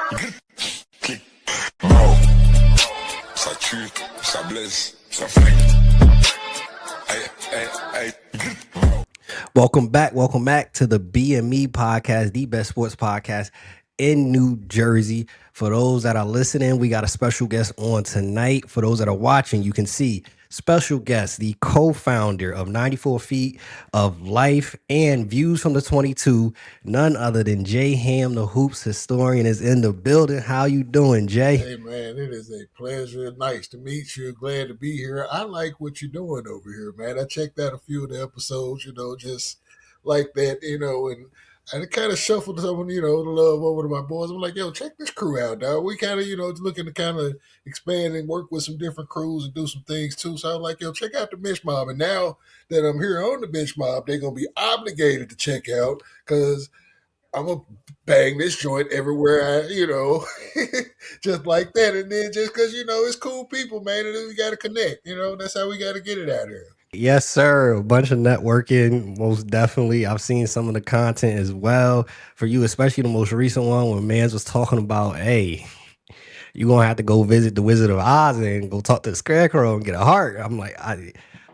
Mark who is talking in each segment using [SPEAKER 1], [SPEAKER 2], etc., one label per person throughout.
[SPEAKER 1] Clic. Bro. Ça tue, ça blesse, ça flingue. Hey, hey, hey. Bro.
[SPEAKER 2] Welcome back to the BME podcast, the best sports podcast in New Jersey. For those that are listening, we got a special guest on tonight. For those that are watching, you can see special guest, the co-founder of 94 Feet of Life and Views from the 22, none other than Jay Hamm, the hoops historian, is in the building. How you doing, Jay?
[SPEAKER 3] Hey man, it is a pleasure. Nice to meet you. Glad to be here. I like what you're doing over here, man. I checked out a few of the episodes, just like that, and I kind of shuffled some, the love over to my boys. I'm like, yo, check this crew out, dog. We kind of, looking to kind of expand and work with some different crews and do some things too. So I was like, yo, check out the Bench Mob. And now that I'm here on the Bench Mob, they're gonna be obligated to check out because I'm gonna bang this joint everywhere just like that. And then just because it's cool people, man, and then we got to connect. That's how we got to get it out here.
[SPEAKER 2] Yes, sir. A bunch of networking, most definitely. I've seen some of the content as well for you, especially the most recent one when Mans was talking about, hey, you're gonna have to go visit the Wizard of Oz and go talk to the Scarecrow and get a heart. I'm like, I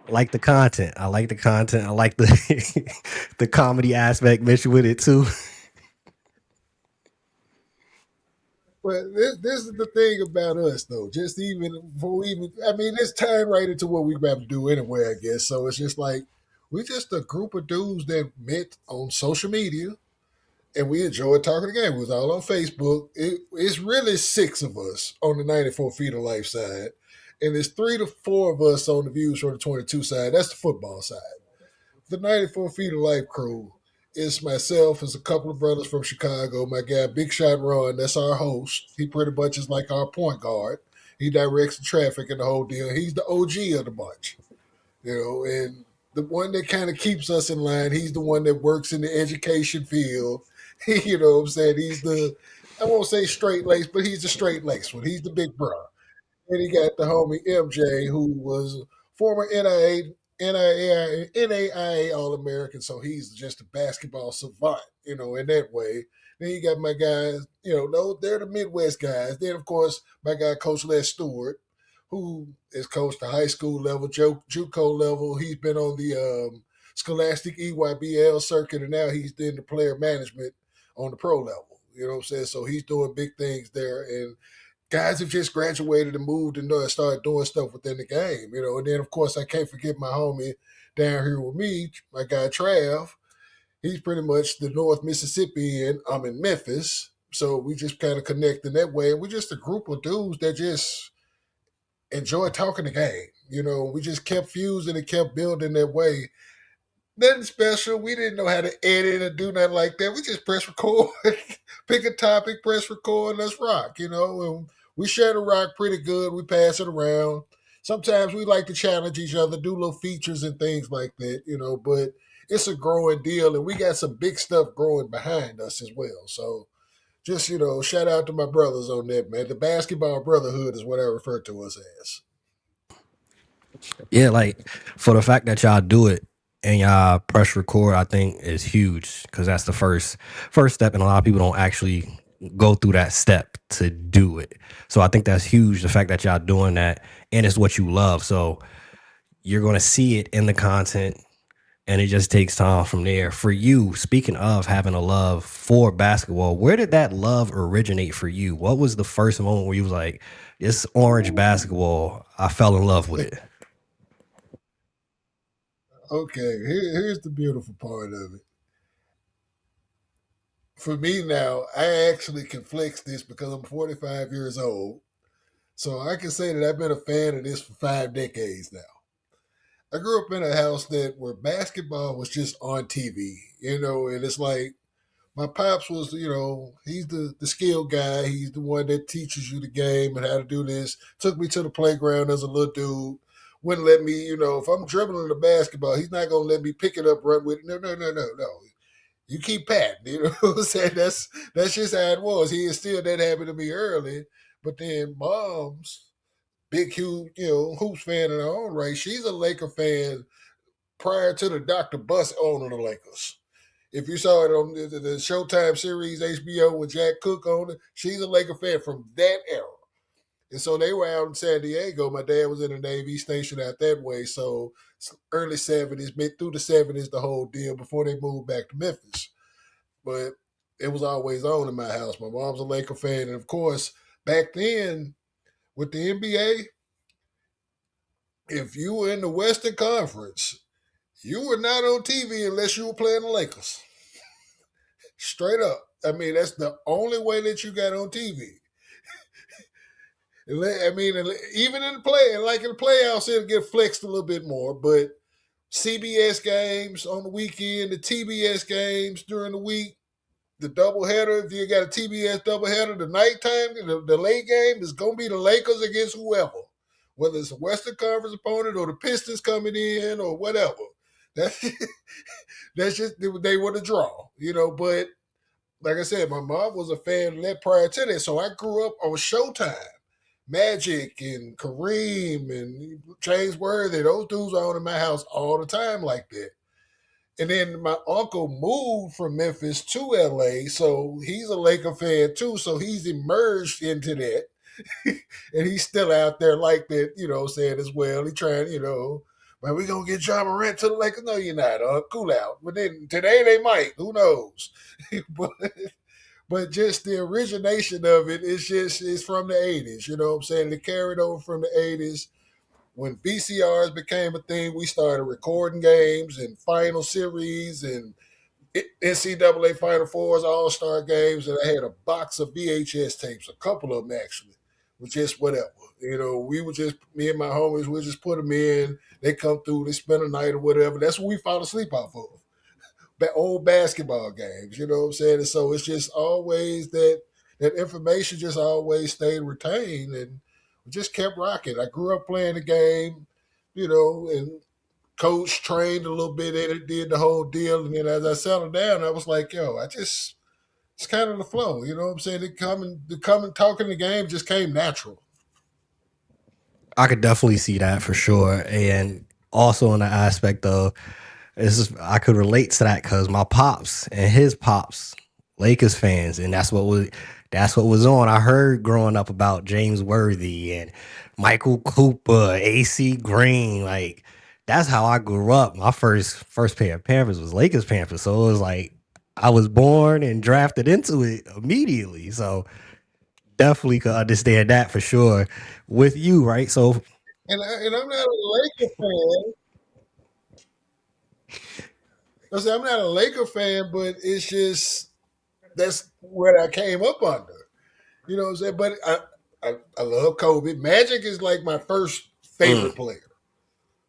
[SPEAKER 2] like the content. I like the content. I like the the comedy aspect mixed with it too.
[SPEAKER 3] But this is the thing about us, though. Just even before we even, I mean, it's tying right into what we about to do anyway, I guess. So it's just like we just a group of dudes that met on social media and we enjoyed talking the game. We was all on Facebook. It's really six of us on the 94 Feet of Life side, and there's 3 to 4 of us on the Views from the 22 side. That's the football side. The 94 Feet of Life crew is myself, is a couple of brothers from Chicago. My guy, Big Shot Ron, that's our host. He pretty much is like our point guard. He directs the traffic and the whole deal. He's the OG of the bunch, and the one that kind of keeps us in line. He's the one that works in the education field. You know what I'm saying? He's I won't say straight lace, but he's the straight lace one. He's the big bro. And he got the homie MJ, who was former NAIA All American, so he's just a basketball savant, in that way. Then you got my guys, they're the Midwest guys. Then, of course, my guy, Coach Les Stewart, who has coached the high school level, JUCO level. He's been on the Scholastic EYBL circuit, and now he's in the player management on the pro level. You know what I'm saying? So he's doing big things there. And guys have just graduated and moved and started doing stuff within the game, And then, of course, I can't forget my homie down here with me, my guy Trav. He's pretty much the North Mississippi, and I'm in Memphis. So we just kind of connect in that way. We're just a group of dudes that just enjoy talking the game. We just kept fusing and kept building that way. Nothing special. We didn't know how to edit or do nothing like that. We just press record, pick a topic, press record, let's rock, And we share the rock pretty good. We pass it around. Sometimes we like to challenge each other, do little features and things like that, but it's a growing deal and we got some big stuff growing behind us as well. So just, shout out to my brothers on that, man. The basketball brotherhood is what I refer to us as.
[SPEAKER 2] Yeah, like for the fact that y'all do it and y'all press record, I think is huge because that's the first step, and a lot of people don't actually go through that step to do it. So I think that's huge. The fact that y'all doing that and it's what you love, so you're gonna see it in the content, and it just takes time from there. For you, speaking of having a love for basketball, where did that love originate for you? What was the first moment where you was like, "This orange basketball, I fell in love with it"?
[SPEAKER 3] Okay, here's the beautiful part of it. For me now, I actually can flex this because I'm 45 years old. So I can say that I've been a fan of this for 5 decades now. I grew up in a house where basketball was just on TV, and it's like my pops was, he's the skilled guy. He's the one that teaches you the game and how to do this. Took me to the playground as a little dude. Wouldn't let me, if I'm dribbling the basketball, he's not gonna let me pick it up, run with it. No, no, no, no, no. You keep patting, you know what I'm saying? That's just how it was. He instilled that habit to me early. But then mom's big, huge, hoops fan in her own right. She's a Laker fan prior to the Dr. Bus owning the Lakers. If you saw it on the Showtime series HBO with Jack Cook on it, she's a Laker fan from that era. And so they were out in San Diego. My dad was in the Navy, stationed out that way. So early 70s, mid through the 70s, the whole deal before they moved back to Memphis. But it was always on in my house. My mom's a Laker fan. And of course, back then with the NBA, if you were in the Western Conference, you were not on TV unless you were playing the Lakers. Straight up. I mean, that's the only way that you got on TV. I mean, even in the play, like in the playoffs, it'll get flexed a little bit more. But CBS games on the weekend, the TBS games during the week, the doubleheader. If you got a TBS doubleheader, the nighttime, the late game is going to be the Lakers against whoever, whether it's a Western Conference opponent or the Pistons coming in or whatever. That's that's just they were the draw, you know. But like I said, my mom was a fan of that prior to that, so I grew up on Showtime. Magic and Kareem and James Worthy, those dudes are on in my house all the time like that. And then my uncle moved from Memphis to LA, so he's a Laker fan too. So he's emerged into that. And he's still out there like that, you know, saying as well. He trying, you know, man, we gonna get John Morant to the Lakers. No, you're not. Cool out. But then today they might. Who knows? but but just the origination of it is just is from the 80s. You know what I'm saying? It carried over from the 80s. When VCRs became a thing, we started recording games and final series and NCAA Final Fours, All Star games, and I had a box of VHS tapes, a couple of them actually, with just whatever. You know, we would just me and my homies would just put them in. They come through, they spend a night or whatever. That's what we fall asleep off of. Old basketball games, you know what I'm saying? And so it's just always that information just always stayed retained and just kept rocking. I grew up playing the game, you know, and coach trained a little bit in it, did the whole deal. And then as I settled down, I was like, yo, it's kind of the flow. You know what I'm saying? The coming talking the game just came natural.
[SPEAKER 2] I could definitely see that for sure. And also in the aspect of I could relate to that because my pops and his pops, Lakers fans, and that's what was on. I heard growing up about James Worthy and Michael Cooper, AC Green, like that's how I grew up. My first pair of Panthers was Lakers Panthers, so it was like I was born and drafted into it immediately. So definitely could understand that for sure. With you, right? So
[SPEAKER 3] And I'm not a Laker fan. I'm not a Laker fan, but it's just that's what I came up under. You know what I'm saying? But I love Kobe. Magic is like my first
[SPEAKER 2] mm,
[SPEAKER 3] favorite player,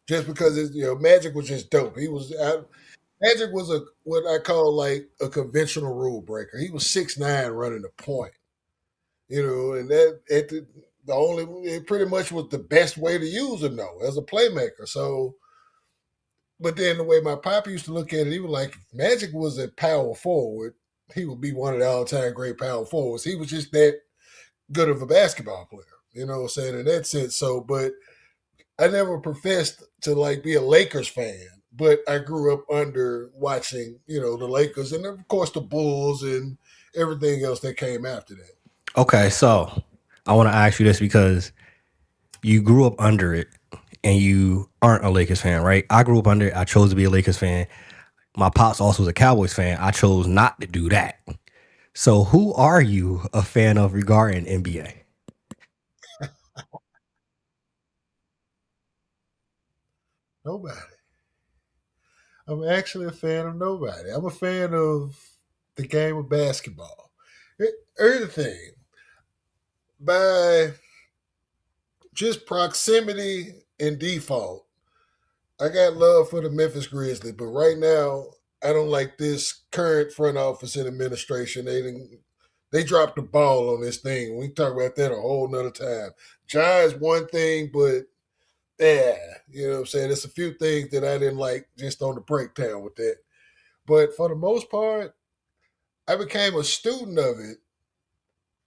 [SPEAKER 3] just because Magic was just dope. Magic was a what I call like a conventional rule breaker. He was 6'9" running the point, you know, and that the only it pretty much was the best way to use him though as a playmaker. So, but then the way my pop used to look at it, he was like, if Magic was a power forward, he would be one of the all time great power forwards. He was just that good of a basketball player, you know what I'm saying, in that sense. So, but I never professed to like be a Lakers fan, but I grew up under watching, you know, the Lakers and of course the Bulls and everything else that came after that.
[SPEAKER 2] okay, so I want to ask you this because you grew up under it and you aren't a Lakers fan, right? I grew up under it. I chose to be a Lakers fan. My pops also was a Cowboys fan. I chose not to do that. So who are you a fan of regarding NBA?
[SPEAKER 3] Nobody. I'm actually a fan of nobody. I'm a fan of the game of basketball. Here's the thing. By just proximity and default, I got love for the Memphis Grizzlies, but right now I don't like this current front office and administration. They dropped the ball on this thing. We can talk about that a whole nother time. Ja is one thing, but yeah, you know what I'm saying? There's a few things that I didn't like just on the breakdown with that. But for the most part, I became a student of it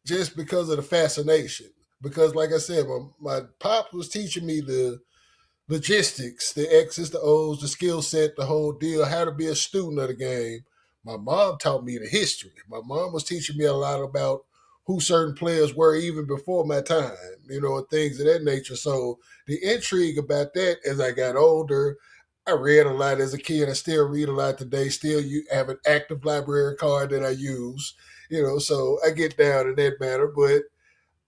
[SPEAKER 3] just because of the fascination. Because, like I said, my pop was teaching me the logistics, the X's, the O's, the skill set, the whole deal, how to be a student of the game. My mom taught me the history. My mom was teaching me a lot about who certain players were even before my time, and things of that nature. So the intrigue about that as I got older, I read a lot as a kid. I still read a lot today. Still, you have an active library card that I use, so I get down in that matter. But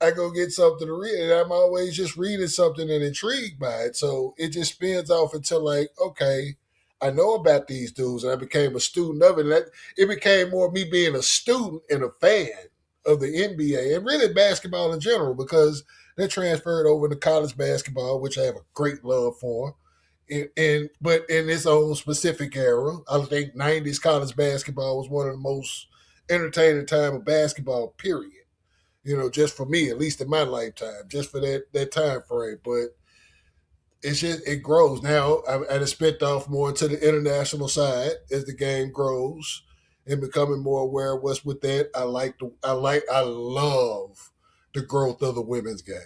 [SPEAKER 3] I go get something to read, and I'm always just reading something and intrigued by it. So it just spins off until like, okay, I know about these dudes, and I became a student of it. And it became more me being a student and a fan of the NBA and really basketball in general because they transferred over to college basketball, which I have a great love for. But in its own specific era, I think '90s college basketball was one of the most entertaining time of basketball. Period, just for me, at least in my lifetime, just for that time frame. But it's just it grows. Now I spent off more into the international side as the game grows and becoming more aware of what's with that. I love the growth of the women's game.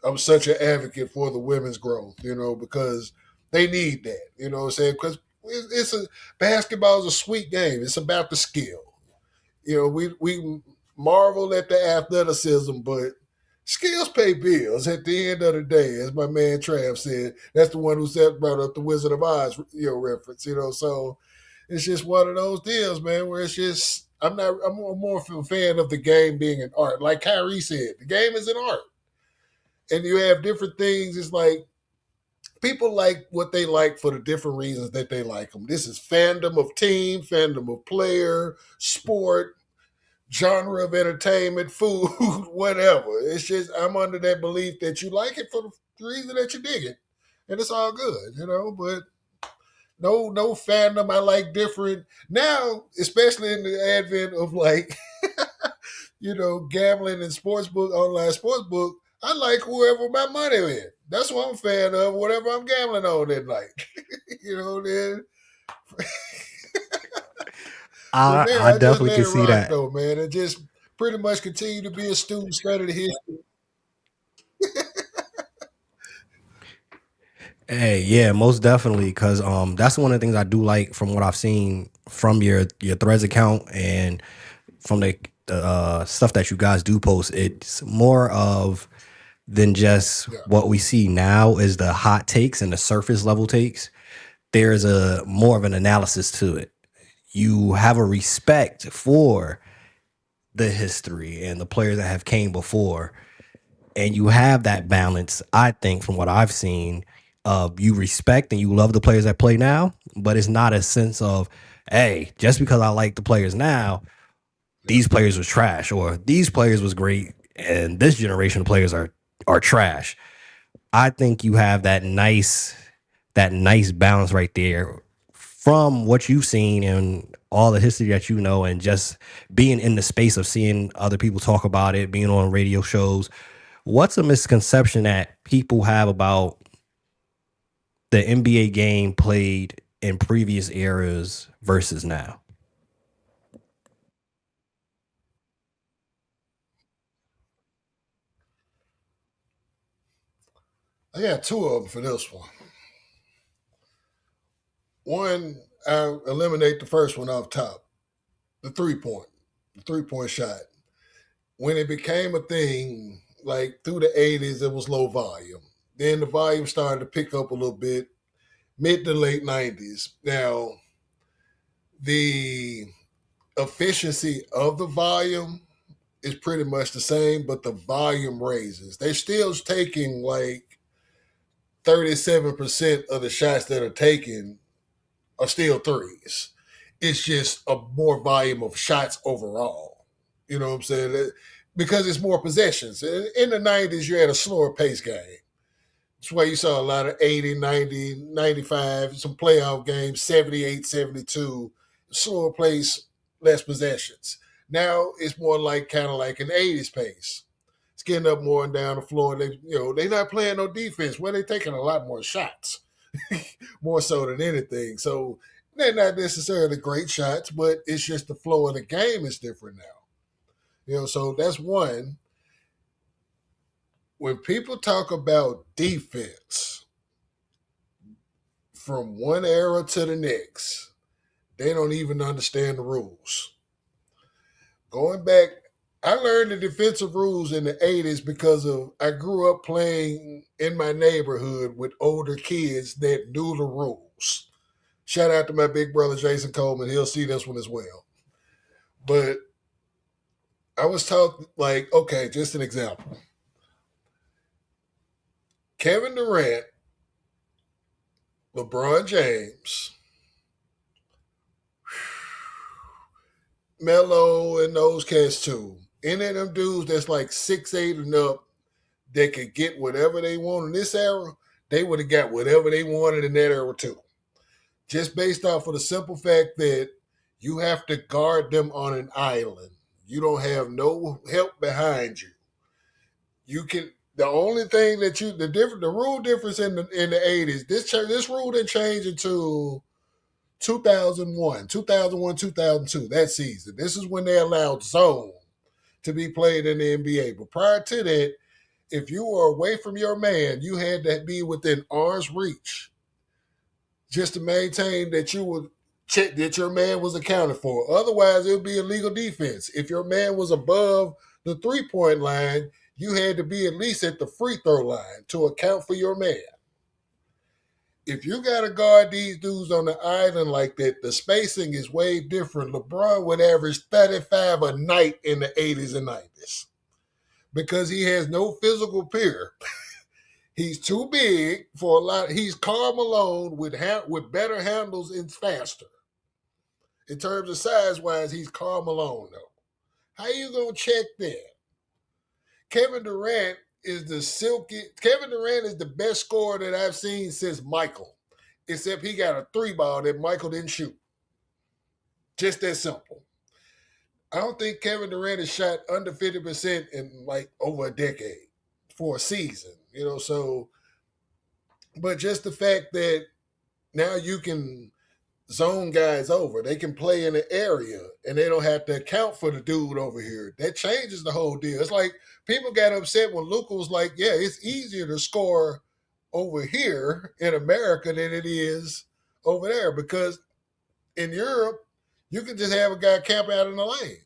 [SPEAKER 3] I'm such an advocate for the women's growth, because they need that. You know what I'm saying? Because basketball is a sweet game. It's about the skill. We marvel at the athleticism, but skills pay bills at the end of the day, as my man Trav said. That's the one who brought up the Wizard of Oz, reference. So it's just one of those deals, man, where it's just I'm more of a fan of the game being an art. Like Kyrie said, the game is an art, and you have different things. It's like people like what they like for the different reasons that they like them. This is fandom of team, fandom of player, sport, genre of entertainment, food, whatever. It's just I'm under that belief that you like it for the reason that you dig it, and it's all good. But no fandom. I like different now, especially in the advent of like gambling and sportsbook, online sportsbook. I like whoever my money in. That's what I'm a fan of. Whatever I'm gambling on that night, then. From there,
[SPEAKER 2] I
[SPEAKER 3] I just
[SPEAKER 2] definitely
[SPEAKER 3] let
[SPEAKER 2] can
[SPEAKER 3] it
[SPEAKER 2] see
[SPEAKER 3] rock
[SPEAKER 2] that.
[SPEAKER 3] though, man, and just pretty much continue to be a student, study the history.
[SPEAKER 2] Hey, yeah, most definitely, because that's one of the things I do like from what I've seen from your Threads account and from the stuff that you guys do post. It's more of than just
[SPEAKER 3] Yeah,
[SPEAKER 2] what we see now is the hot takes and the surface level takes. There's a more of an analysis to it. You have a respect for the history and the players that have came before, and you have that balance. I think from what I've seen, you respect and you love the players that play now, but it's not a sense of, hey, just because I like the players now,
[SPEAKER 3] yeah.
[SPEAKER 2] these players was trash or these players was great and this generation of players are trash. I think you have that nice balance right there from what you've seen and all the history that you know, and just being in the space of seeing other people talk about it, being on radio shows. What's a misconception that people have about the NBA game played in previous eras versus now?
[SPEAKER 3] I got two of them for this one. One, I eliminate the first one off top, the 3 point, the 3 point shot. When it became a thing, like through the '80s, it was low volume. Then the volume started to pick up a little bit, mid to late '90s. Now, the efficiency of the volume is pretty much the same, but the volume raises. They're still taking like 37% of the shots that are taken are still threes. It's just a more volume of shots overall. You know what I'm saying? Because it's more possessions. In the '90s, you had a slower pace game. That's why you saw a lot of 80, 90, 95, some playoff games, 78, 72, slower pace, less possessions. Now it's more like kind of like an '80s pace. It's getting up more and down the floor. They're not playing no defense. Well, they're taking a lot more shots, more so than anything. So they're not necessarily great shots, but it's just the flow of the game is different now. So that's one. When people talk about defense from one era to the next, They don't even understand the rules. Going back, I learned the defensive rules in the 80s because of I grew up playing in my neighborhood with older kids that knew the rules. Shout out to my big brother Jason Coleman. He'll see this one as well. But I was taught, like, okay, just an example. Kevin Durant, LeBron James, Melo, and those cats too. Any of them dudes that's like 6'8" and up that could get whatever they want in this era, they would have got whatever they wanted in that era too. Just based off of the simple fact that you have to guard them on an island. You don't have no help behind you. You can the only thing that the rule difference in the 80s, this rule didn't change until 2001, 2002, that season. This is when they allowed zone to be played in the NBA. But prior to that, if you were away from your man, you had to be within arm's reach just to maintain that you would check that your man was accounted for. Otherwise, it would be illegal defense. If your man was above the 3-point line, you had to be at least at the free throw line to account for your man. If you got to guard these dudes on the island like that, the spacing is way different. LeBron would average 35 a night in the 80s and 90s because he has no physical peer. He's too big for a lot. He's Karl Malone with better handles and faster. In terms of size-wise, he's Karl Malone, though. How you going to check that? Kevin Durant is the best scorer that I've seen since Michael, except he got a 3-ball that Michael didn't shoot. Just that simple. I don't think Kevin Durant has shot under 50% in like over a decade for a season, so, but just the fact that now you can zone guys over, they can play in an area and they don't have to account for the dude over here. That changes the whole deal. It's like people got upset when Luka was like, yeah, it's easier to score over here in America than it is over there because in Europe, you can just have a guy camp out in the lane.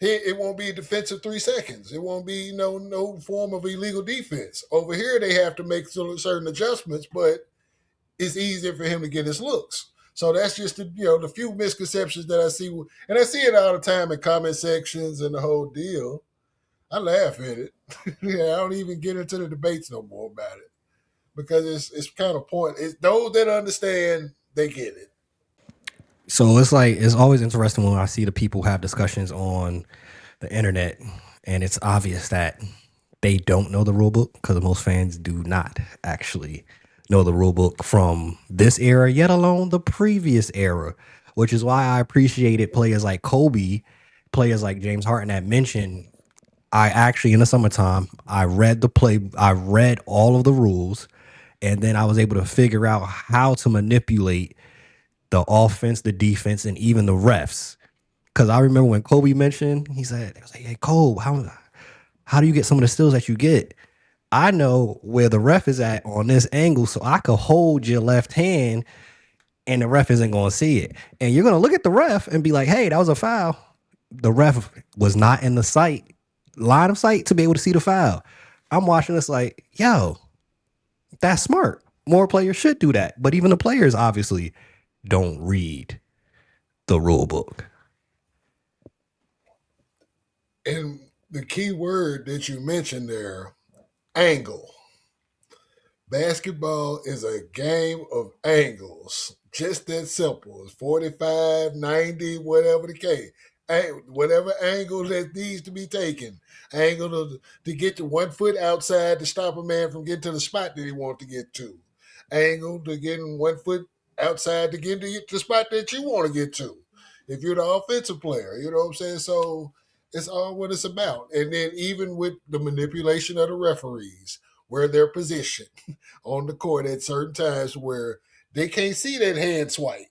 [SPEAKER 3] It won't be defensive 3 seconds. It won't be no form of illegal defense. Over here, they have to make certain adjustments, but it's easier for him to get his looks. So that's just the few misconceptions that I see, and I see it all the time in comment sections and the whole deal. I laugh at it. I don't even get into the debates no more about it because it's kind of point. It's those that understand, they get it.
[SPEAKER 2] So it's always interesting when I see the people have discussions on the internet, and it's obvious that they don't know the rule book because most fans do not actually know the rule book from this era, yet alone the previous era, which is why I appreciated players like Kobe, players like James Harden that mentioned. I actually, in the summertime, I read all of the rules, and then I was able to figure out how to manipulate the offense, the defense, and even the refs. Because I remember when Kobe mentioned, he said, "Hey, Cole, how do you get some of the steals that you get? I know where the ref is at on this angle, so I could hold your left hand, and the ref isn't going to see it. And you're going to look at the ref and be like, hey, that was a foul. The ref was not in the line of sight to be able to see the foul. I'm watching this like, yo, that's smart. More players should do that. But even the players obviously don't read the rule book.
[SPEAKER 3] And the key word that you mentioned there, angle. Basketball is a game of angles. Just that simple. It's 45, 90, whatever the case. Whatever angle that needs to be taken. Angle to get to 1 foot outside to stop a man from getting to the spot that he wants to get to. Angle to getting 1 foot outside to get to the spot that you want to get to. If you're the offensive player, you know what I'm saying? So it's all what it's about. And then even with the manipulation of the referees, where they're positioned on the court at certain times where they can't see that hand swipe,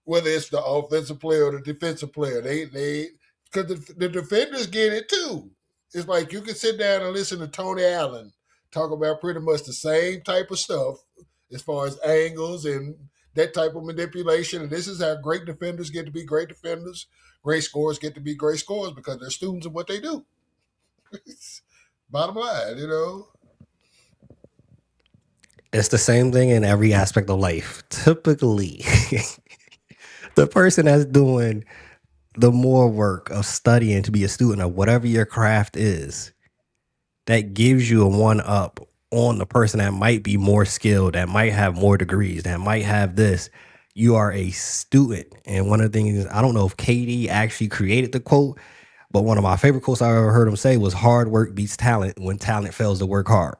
[SPEAKER 3] whether it's the offensive player or the defensive player. They because the defenders get it too. It's like you can sit down and listen to Tony Allen talk about pretty much the same type of stuff as far as angles and that type of manipulation. And this is how great defenders get to be great defenders. Great scorers get to be great scorers because they're students of what they do. Bottom line,
[SPEAKER 2] It's the same thing in every aspect of life. Typically, the person that's doing the more work of studying to be a student of whatever your craft is, that gives you a one up on the person that might be more skilled, that might have more degrees, that might have this. You are a student. And one of the things, I don't know if KD actually created the quote, but one of my favorite quotes I ever heard him say was hard work beats talent when talent fails to work hard.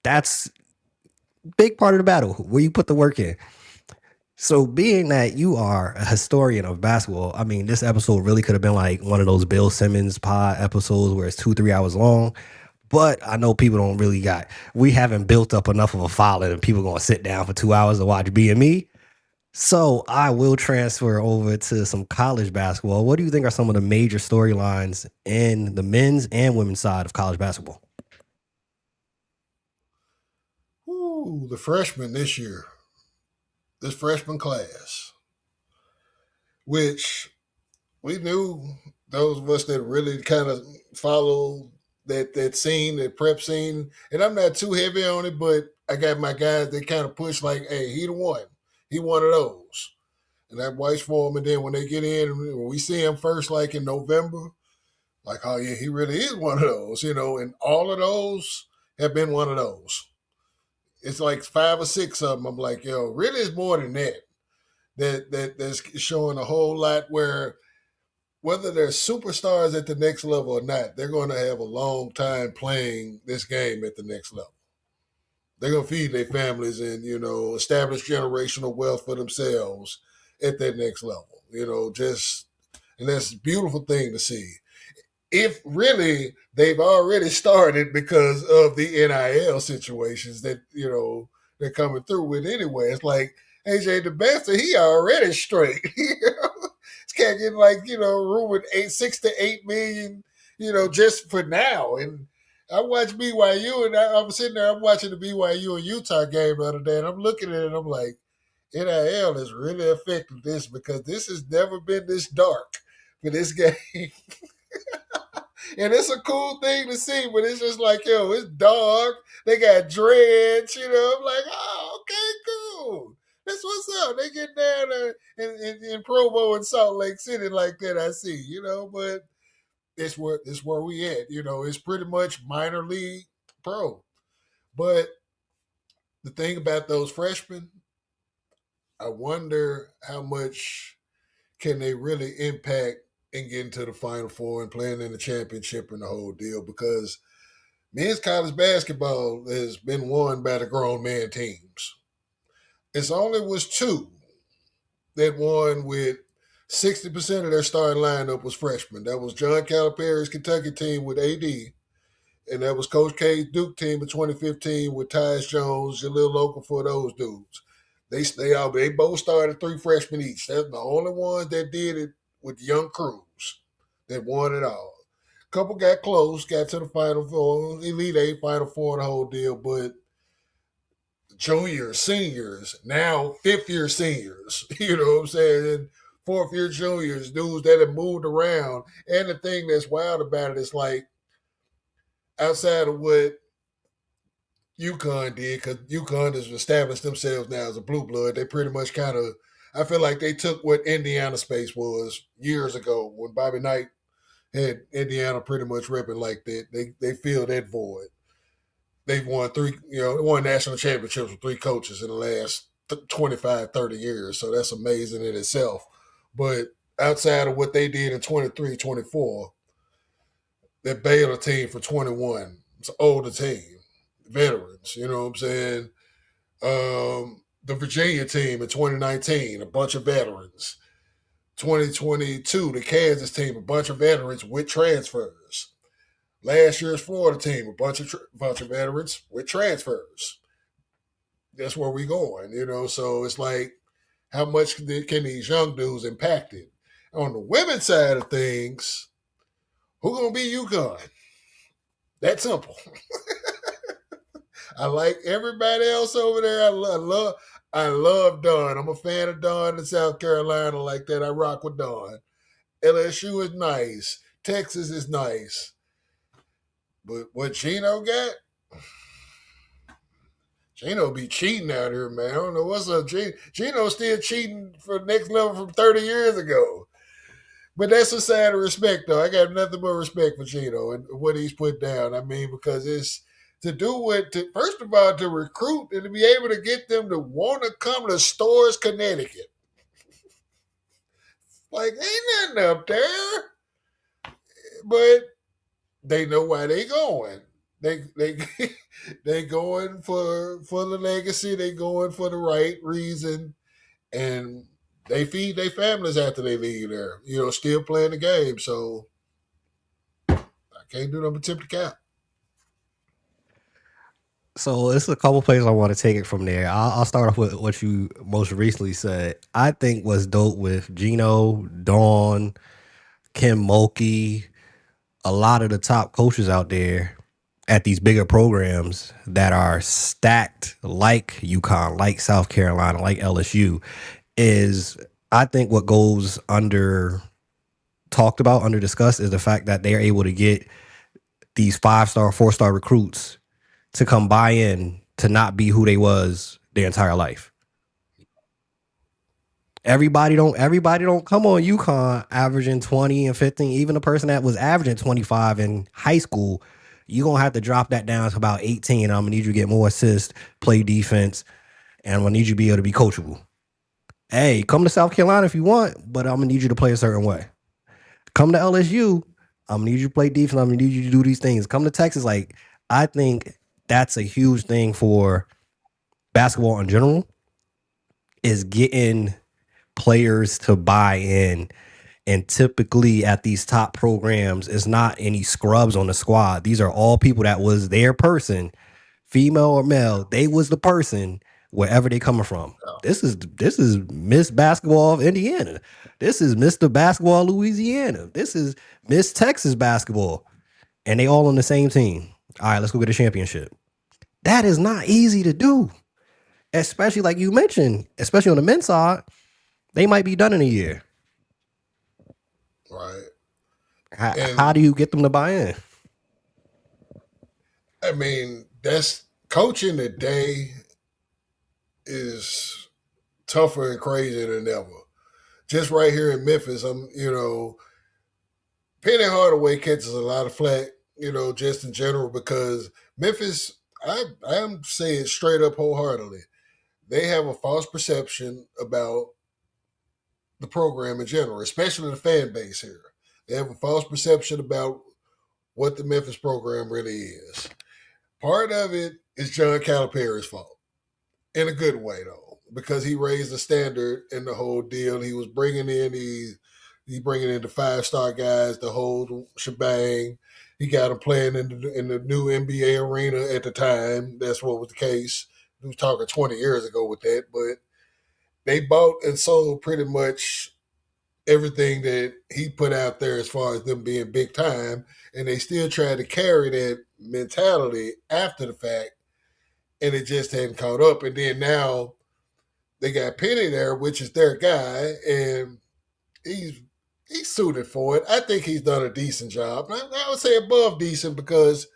[SPEAKER 2] That's a big part of the battle, where you put the work in. So, being that you are a historian of basketball, I mean, this episode really could have been like one of those Bill Simmons pod episodes where it's 2-3 hours long. But I know people don't really we haven't built up enough of a following and people going to sit down for 2 hours to watch B&Me. So I will transfer over to some college basketball. What do you think are some of the major storylines in the men's and women's side of college basketball?
[SPEAKER 3] Ooh, the freshmen this year, this freshman class, which we knew those of us that really kind of follow that scene, that prep scene, and I'm not too heavy on it, but I got my guys that kind of push like, hey, he the one. He one of those. And that white's for him, and then when they get in, when we see him first, like in November, like, oh yeah, he really is one of those, and all of those have been one of those. It's like 5 or 6 of them. I'm like, yo, really it's more than that. That's showing a whole lot where whether they're superstars at the next level or not, they're going to have a long time playing this game at the next level. They're going to feed their families and, establish generational wealth for themselves at that next level. And that's a beautiful thing to see. If really they've already started because of the NIL situations that, they're coming through with anyway. It's like AJ the Bastard, he already straight. This cat getting rumored 6 to 8 million, just for now. And I watched BYU and I'm sitting there, I'm watching the BYU and Utah game the other day, and I'm looking at it and I'm like, NIL has really affected this because this has never been this dark for this game. And it's a cool thing to see, but it's just like, yo, it's dark. They got dreads, I'm like, oh, okay, cool. That's what's up. They get down there in Provo and Salt Lake City like that, I see, but it's where we at. It's pretty much minor league pro. But the thing about those freshmen, I wonder how much can they really impact and getting to the Final Four and playing in the championship and the whole deal, because men's college basketball has been won by the grown man teams. It's only was 2 that won with 60% of their starting lineup was freshmen. That was John Calipari's Kentucky team with AD, and that was Coach K's Duke team in 2015 with Tyus Jones, a little local for those dudes. They both started 3 freshmen each. That's the only ones that did it with young crews that won it all. A couple got close, got to the Final Four, Elite Eight, Final Four, the whole deal, but juniors, seniors, now 5th-year seniors, you know what I'm saying, and 4th-year juniors, dudes that have moved around. And the thing that's wild about it is like, outside of what UConn did, because UConn has established themselves now as a blue blood. They pretty much kind of, I feel like they took what Indiana space was years ago when Bobby Knight had Indiana pretty much ripping like that. They filled that void. They've won 3, they won national championships with 3 coaches in the last 25, 30 years. So that's amazing in itself. But outside of what they did in 23, 24, that Baylor team for 21, it's an older team. Veterans, you know what I'm saying? The Virginia team in 2019, a bunch of veterans. 2022, the Kansas team, a bunch of veterans with transfers. Last year's Florida team, a bunch of veterans with transfers. That's where we going, So it's like, how much can these young dudes impact it? On the women's side of things, who gonna be UConn? That simple. I like everybody else over there. I love Don. I'm a fan of Don in South Carolina like that. I rock with Don. LSU is nice. Texas is nice. But what Gino got? Gino be cheating out here, man. I don't know what's up. Gino's still cheating for the next level from 30 years ago. But that's a sign of respect, though. I got nothing but respect for Gino and what he's put down. I mean, because it's to do what, first of all, to recruit and to be able to get them to want to come to Stores, Connecticut. Like, ain't nothing up there. But they know why they going. They they going for the legacy. They going for the right reason, and they feed their families after they leave there. Still playing the game. So I can't do nothing but tip the cap.
[SPEAKER 2] So it's a couple places I want to take it from there. I'll start off with what you most recently said. I think what's dope with Gino, Dawn, Kim Mulkey, a lot of the top coaches out there at these bigger programs that are stacked like UConn, like South Carolina, like LSU, is I think what goes under talked about, under discussed, is the fact that they're able to get these 5-star, 4-star recruits to come buy in to not be who they was their entire life. Everybody don't come on UConn averaging 20 and 15. Even a person that was averaging 25 in high school, you're gonna have to drop that down to about 18. I'm gonna need you to get more assists, play defense, and I'm gonna need you to be able to be coachable. Hey, come to South Carolina if you want, but I'm gonna need you to play a certain way. Come to LSU, I'm gonna need you to play defense. I'm gonna need you to do these things. Come to Texas, like I think that's a huge thing for basketball in general, is getting players to buy in. And typically at these top programs, it's not any scrubs on the squad. These are all people that was their person, female or male. They was the person wherever they coming from. This is Miss Basketball of Indiana. This is Mr. Basketball of Louisiana. This is Miss Texas Basketball. And they all on the same team. All right, let's go get a championship. That is not easy to do. Especially like you mentioned, especially on the men's side, they might be done in a year.
[SPEAKER 3] Right.
[SPEAKER 2] How do you get them to buy in?
[SPEAKER 3] I mean, that's coaching today is tougher and crazier than ever. Just right here in Memphis, Penny Hardaway catches a lot of flack, just in general, because Memphis, I'm saying straight up wholeheartedly, they have a false perception about the program in general, especially the fan base here. They have a false perception about what the Memphis program really is. Part of it is John Calipari's fault, in a good way though, because he raised the standard in the whole deal. He was bringing in he bringing in the 5-star guys, the whole shebang. He got them playing in the new NBA arena at the time. That's what was the case. We was talking 20 years ago with that, but they bought and sold pretty much everything that he put out there as far as them being big time, and they still tried to carry that mentality after the fact, and it just hadn't caught up. And then now they got Penny there, which is their guy, and he's suited for it. I think he's done a decent job. I would say above decent, because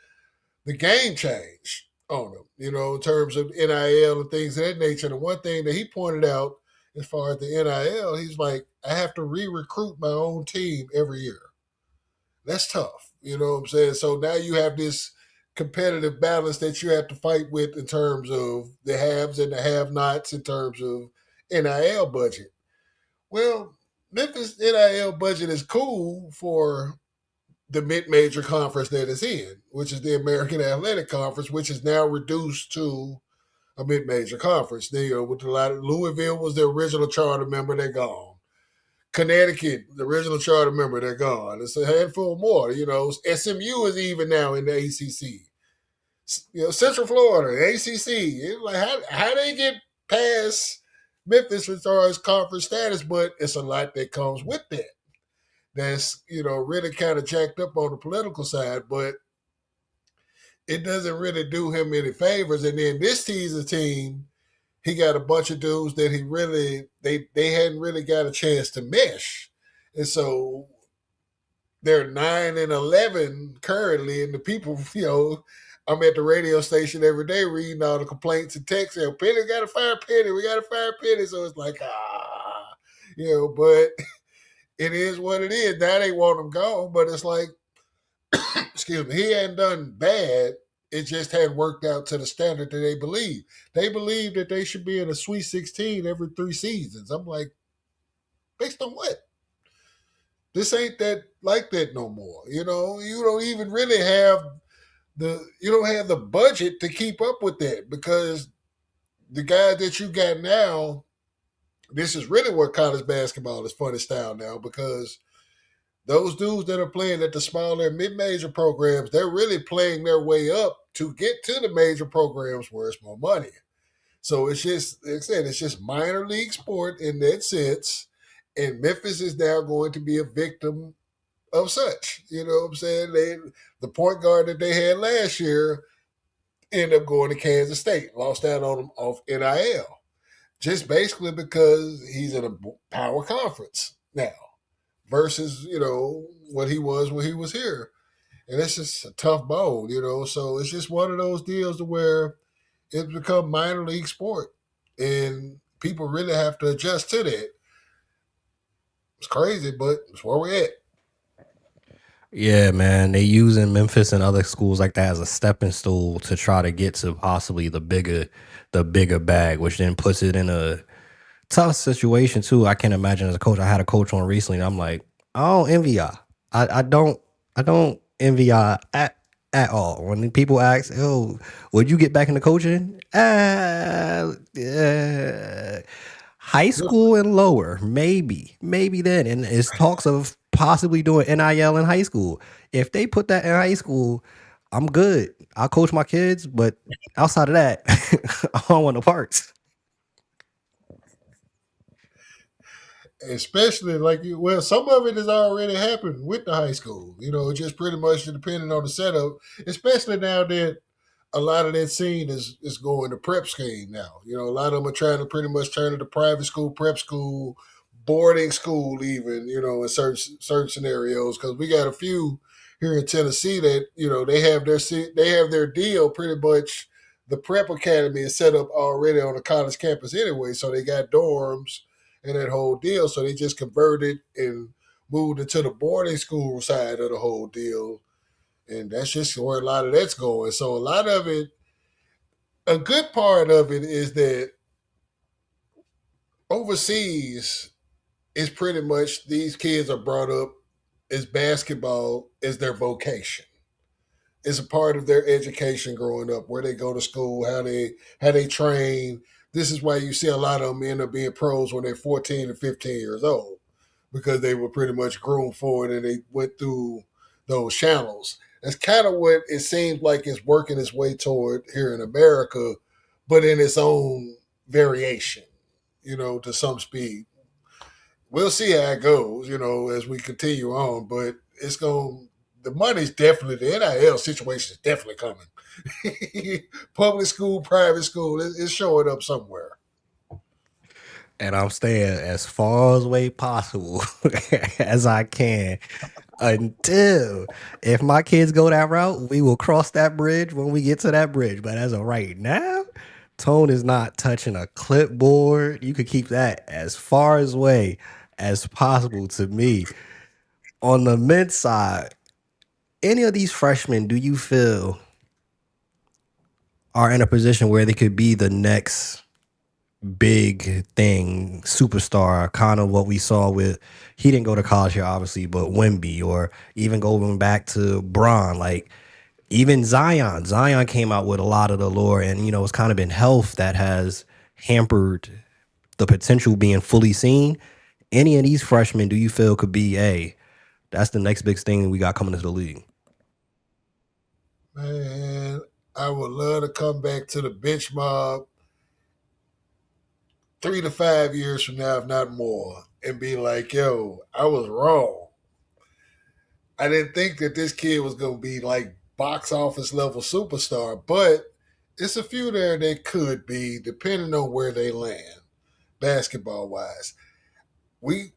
[SPEAKER 3] the game changed on him, in terms of NIL and things of that nature. And the one thing that he pointed out as far as the NIL, he's like, I have to re-recruit my own team every year. That's tough. You know what I'm saying? So now you have this competitive balance that you have to fight with in terms of the haves and the have-nots in terms of NIL budget. Well, Memphis NIL budget is cool for the mid-major conference that it's in, which is the American Athletic Conference, which is now reduced to a mid-major conference. They with a lot of Louisville was the original charter member, they're gone. Connecticut, the original charter member, they're gone. It's a handful more. SMU is even now in the ACC. Central Florida, ACC. It's like how they get past Memphis as far as conference status, but it's a lot that comes with that. That's really kind of jacked up on the political side, but it doesn't really do him any favors. And then this season team he got a bunch of dudes that he really they hadn't really got a chance to mesh, and so they're 9 and 11 currently, and the people, I'm at the radio station every day reading all the complaints and texts. Penny got to fire Penny. We got to fire Penny. So it's like, but it is what it is. Now they want him gone, but it's like, excuse me, he hadn't done bad. It just hadn't worked out to the standard that they believe. They believe that they should be in a Sweet 16 every 3 seasons. I'm like, based on what? This ain't that like that no more. You don't even really have the budget to keep up with that, because the guy that you got now, this is really what college basketball is funny style now, because those dudes that are playing at the smaller mid-major programs, they're really playing their way up to get to the major programs where it's more money. So it's just, like I said, it's just minor league sport in that sense. And Memphis is now going to be a victim of such. You know what I'm saying? The point guard that they had last year ended up going to Kansas State, lost out on him off NIL, just basically because he's in a power conference now versus, what he was when he was here. And it's just a tough bowl. So it's just one of those deals to where it's become minor league sport. And people really have to adjust to that. It's crazy, but it's where we're at.
[SPEAKER 2] Yeah, man, they using Memphis and other schools like that as a stepping stool to try to get to possibly the bigger bag, which then puts it in a tough situation too. I can't imagine as a coach. I had a coach on recently, and I'm like, I don't envy y'all. I don't envy y'all at all. When people ask, "Oh, would you get back into coaching?" High
[SPEAKER 3] Good.
[SPEAKER 2] school and lower, maybe then. And it's talks of possibly doing NIL in high school. If they put that in high school, I'm good. I'll coach my kids, but outside of that, I don't want no parts.
[SPEAKER 3] Especially like some of it has already happened with the high school. Just pretty much depending on the setup. Especially now that a lot of that scene is going to prep scheme now. A lot of them are trying to pretty much turn it to private school, prep school, boarding school, even. In certain scenarios, because we got a few here in Tennessee that they have their deal pretty much. The prep academy is set up already on a college campus anyway, so they got dorms and that whole deal. So they just converted and moved into the boarding school side of the whole deal. And that's just where a lot of that's going. So a lot of it, a good part of it is that overseas is pretty much these kids are brought up as basketball as their vocation. It's a part of their education growing up, where they go to school, how they train. This is why you see a lot of them end up being pros when they're 14 and 15 years old, because they were pretty much groomed for it and they went through those channels. That's kind of what it seems like it's working its way toward here in America, but in its own variation, to some speed. We'll see how it goes, as we continue on, but the money's definitely, the NIL situation is definitely coming. Public school, private school, it's showing up somewhere.
[SPEAKER 2] And I'm staying as far away possible as I can until if my kids go that route, we will cross that bridge when we get to that bridge. But as of right now, Tone is not touching a clipboard. You could keep that as far away as possible to me. On the mid side, any of these freshmen do you feel are in a position where they could be the next big thing, superstar, kind of what we saw with, he didn't go to college here, obviously, but Wimby, or even going back to Braun, like even Zion. Zion came out with a lot of the lore, and it's kind of been health that has hampered the potential being fully seen. Any of these freshmen do you feel could be that's the next big thing we got coming into the league?
[SPEAKER 3] Man, I would love to come back to the bench mob 3 to 5 years from now, if not more, and be like, yo, I was wrong. I didn't think that this kid was going to be like box office level superstar, but it's a few there that could be, depending on where they land, basketball wise.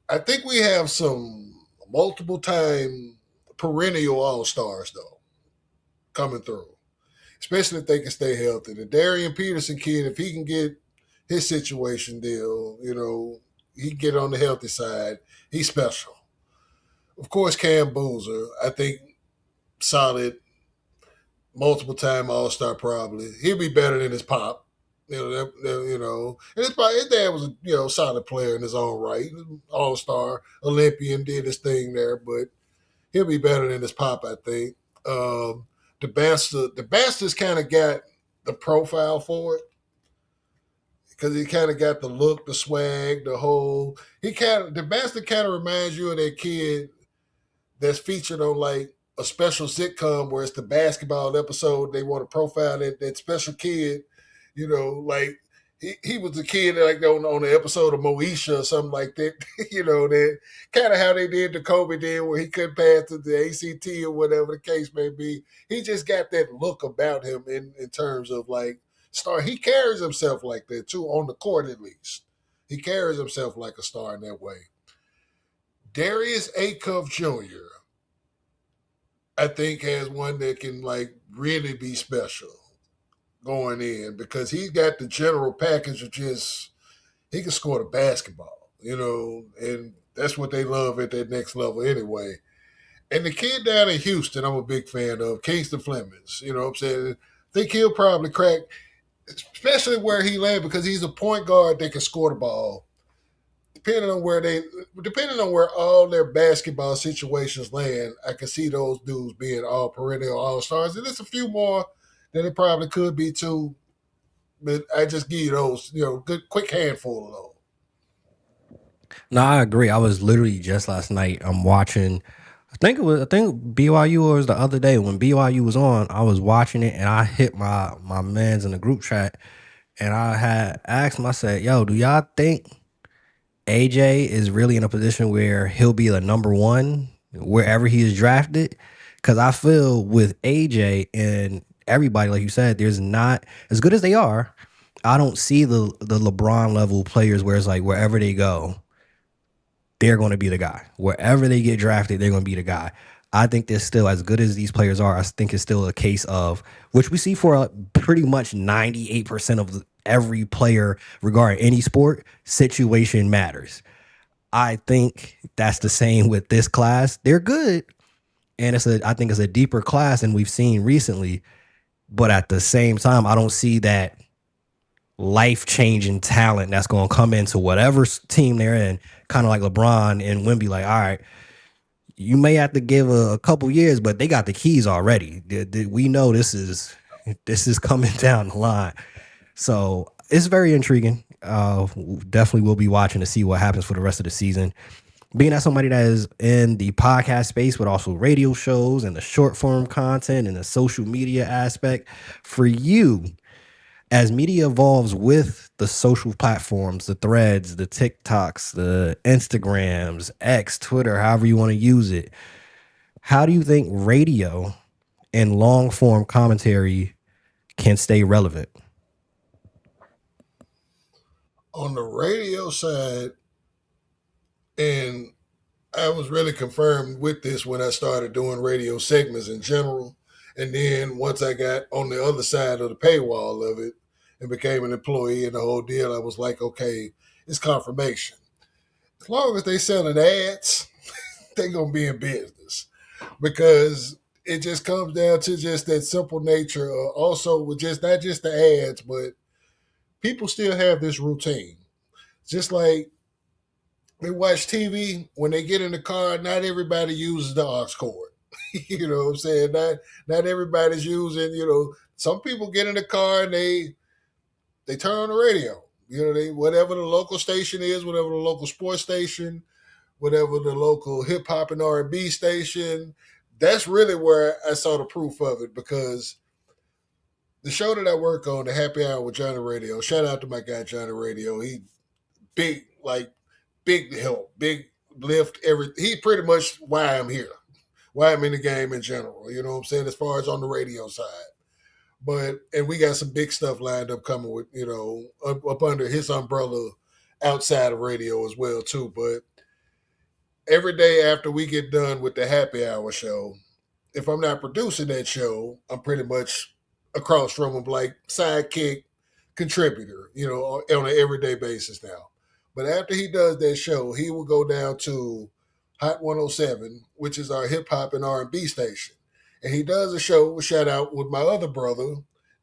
[SPEAKER 3] I think we have some multiple time perennial all stars though coming through, especially if they can stay healthy. The Darian Peterson kid, if he can get his situation deal, he can get on the healthy side. He's special. Of course, Cam Boozer, I think solid, multiple time All Star probably. He'll be better than his pop. And his dad was a solid player in his own right, All Star, Olympian, did his thing there, but he'll be better than his pop, I think. The Bastard's kind of got the profile for it because he kind of got the look, the swag, the whole. The Bastard kind of reminds you of that kid that's featured on like a special sitcom where it's the basketball episode. They want to profile that special kid, like he was the kid like on the episode of Moesha or something like that. That kind of how they did to Kobe did where he couldn't pass to the ACT or whatever the case may be. He just got that look about him in terms of like star. He carries himself like that too on the court at least. He carries himself like a star in that way. Darius Acuff Jr. I think has one that can like really be special going in because he's got the general package of just he can score the basketball, and that's what they love at that next level anyway. And the kid down in Houston, I'm a big fan of Kingston Flemings. You know what I'm saying? I think he'll probably crack, especially where he landed because he's a point guard that can score the ball. Depending on where all their basketball situations land, I can see those dudes being all perennial all stars. And there's a few more that it probably could be too, but I just give you those, good quick handful of those.
[SPEAKER 2] No, I agree. I was literally just last night. I'm watching. I think BYU was the other day when BYU was on. I was watching it and I hit my man's in the group chat and I had asked him. I said, "Yo, do y'all think AJ is really in a position where he'll be the number one wherever he is drafted?" Because I feel with AJ and everybody, like you said, there's not as good as they are. I don't see the LeBron level players where it's like wherever they go, they're going to be the guy. Wherever they get drafted, they're going to be the guy. I think they're still as good as these players are. I think it's still a case of which we see for pretty much 98% of every player regarding any sport. Situation matters. I think that's the same with this class. They're good, and I think it's a deeper class than we've seen recently. But at the same time, I don't see that life-changing talent that's going to come into whatever team they're in, kind of like LeBron and Wemby. Like, all right, you may have to give a couple years, but they got the keys already. We know this is coming down the line. So it's very intriguing. Definitely will be watching to see what happens for the rest of the season. Being as somebody that is in the podcast space, but also radio shows and the short form content and the social media aspect, for you, as media evolves with the social platforms, the threads, the TikToks, the Instagrams, X, Twitter, however you want to use it, how do you think radio and long form commentary can stay relevant?
[SPEAKER 3] On the radio side, and I was really confirmed with this when I started doing radio segments in general. And then once I got on the other side of the paywall of it and became an employee and the whole deal, I was like, okay, it's confirmation. As long as they selling ads, they gonna be in business because it just comes down to just that simple nature. Also, with just not just the ads, but people still have this routine. Just like they watch TV when they get in the car. Not everybody uses the aux cord. You know what I'm saying? Not everybody's using. Some people get in the car and they turn on the radio. They whatever the local station is, whatever the local sports station, whatever the local hip hop and R&B station. That's really where I saw the proof of it because the show that I work on, the Happy Hour with Johnny Radio. Shout out to my guy Johnny Radio. He big help, big lift. He pretty much why I'm here, why I'm in the game in general. You know what I'm saying? As far as on the radio side, And we got some big stuff lined up coming with, up under his umbrella outside of radio as well too. But every day after we get done with the happy hour show, if I'm not producing that show, I'm pretty much across from him like sidekick contributor, on an everyday basis now. But after he does that show, he will go down to Hot 107, which is our hip hop and R&B station. And he does a show, shout out with my other brother,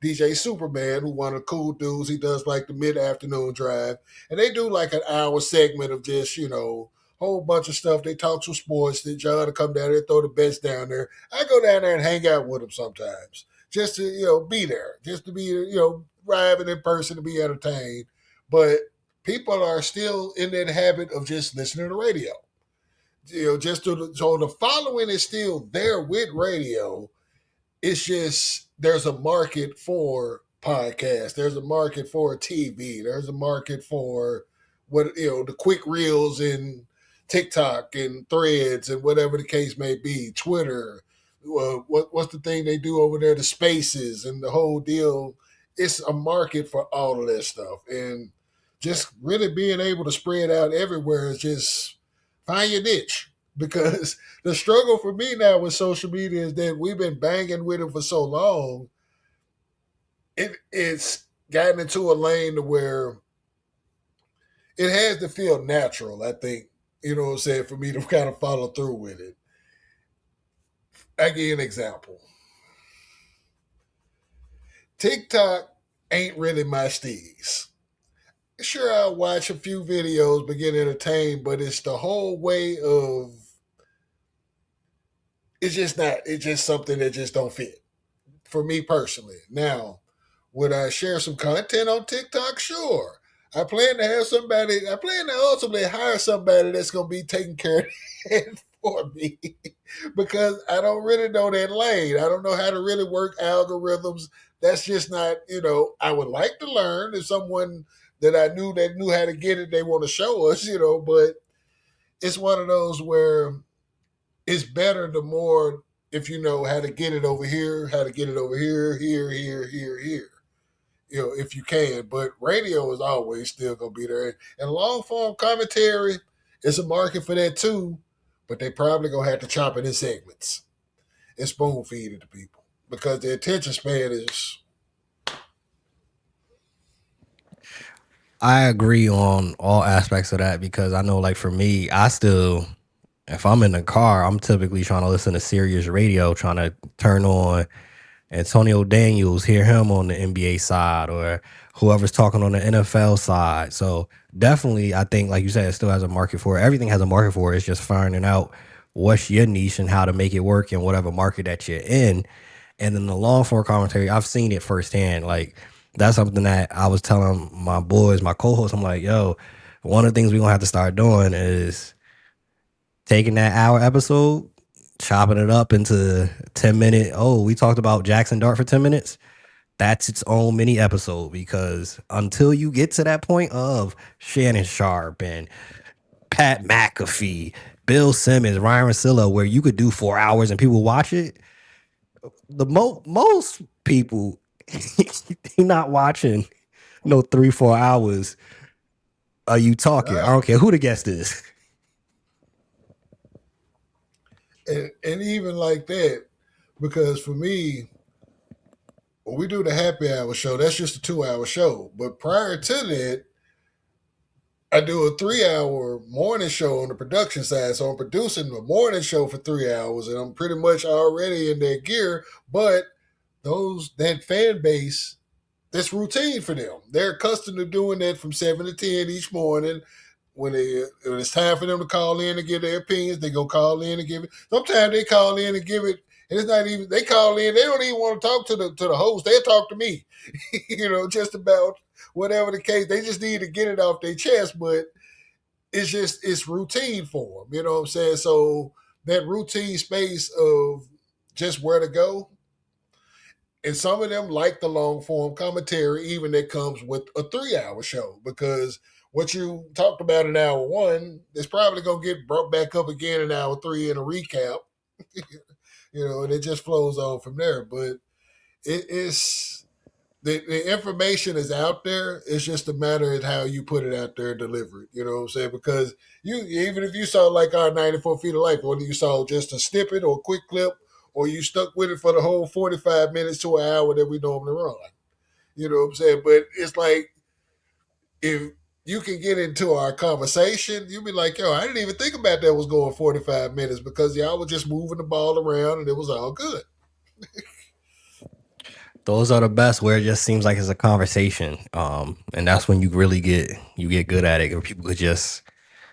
[SPEAKER 3] DJ Superman, who one of the cool dudes. He does like the mid-afternoon drive. And they do like an hour segment of just, whole bunch of stuff. They talk some sports. Then John to come down there, throw the bets down there. I go down there and hang out with him sometimes, just to be there, just to be driving in person to be entertained. But people are still in that habit of just listening to radio. So the following is still there with radio. It's just there's a market for podcasts. There's a market for TV. There's a market for the quick reels and TikTok and Threads and whatever the case may be. Twitter. What's the thing they do over there? The Spaces and the whole deal. It's a market for all of that stuff, and just really being able to spread out everywhere is just find your niche. Because the struggle for me now with social media is that we've been banging with it for so long. It's gotten into a lane to where it has to feel natural, I think, what I'm saying, for me to kind of follow through with it. I give you an example. TikTok ain't really my steez. Sure, I'll watch a few videos, but get entertained, but it's the whole way of it's just something that just don't fit for me personally. Now, would I share some content on TikTok? Sure. I plan to ultimately hire somebody that's going to be taking care of it for me because I don't really know that lane. I don't know how to really work algorithms. That's just not, I would like to learn. If someone that I knew that knew how to get it, they want to show us, but it's one of those where it's better the more if you know how to get it over here, how to get it over here, here. If you can. But radio is always still gonna be there. And long form commentary is a market for that too, but they probably gonna have to chop it in segments and spoon feed it to people because the attention span is.
[SPEAKER 2] I agree on all aspects of that because I know, like for me, if I'm in the car, I'm typically trying to listen to Sirius radio, trying to turn on Antonio Daniels, hear him on the NBA side or whoever's talking on the NFL side. So definitely, I think, like you said, it still has a market for it. Everything has a market for it. It's just finding out what's your niche and how to make it work in whatever market that you're in. And then the long form commentary, I've seen it firsthand. Like that's something that I was telling my boys, my co-hosts. I'm like, yo, one of the things we're gonna have to start doing is taking that hour episode, chopping it up into 10-minute. Oh, we talked about Jackson Dart for 10 minutes. That's its own mini episode because until you get to that point of Shannon Sharp and Pat McAfee, Bill Simmons, Ryan Russillo, where you could do 4 hours and people watch it, the most people they not watching no 3-4 hours. Are you talking?
[SPEAKER 3] Right.
[SPEAKER 2] I don't care who the guest is.
[SPEAKER 3] And even like that, because for me, when we do the happy hour show, that's just a 2-hour show. But prior to that, I do a 3-hour morning show on the production side. So I'm producing the morning show for 3 hours and I'm pretty much already in that gear. But that fan base, that's routine for them. They're accustomed to doing that from 7 to 10 each morning. When it's time for them to call in and give their opinions, they go call in and give it. Sometimes they call in and give it, and it's not even they call in. They don't even want to talk to the host. They'll talk to me, just about whatever the case. They just need to get it off their chest, but it's routine for them. You know what I'm saying? So that routine space of just where to go. And some of them like the long form commentary, even that comes with a 3-hour show, because what you talked about in hour one is probably going to get brought back up again in hour three in a recap, and it just flows on from there. But it's the information is out there. It's just a matter of how you put it out there and deliver it. You know what I'm saying? Because you, even if you saw like our 94 feet of life, whether you saw just a snippet or a quick clip, or you stuck with it for the whole 45 minutes to an hour that we normally run. You know what I'm saying? But it's like, if you can get into our conversation, you'll be like, yo, I didn't even think about that was going 45 minutes because y'all were just moving the ball around and it was all good.
[SPEAKER 2] Those are the best where it just seems like it's a conversation. And that's when you get good at it, or people could just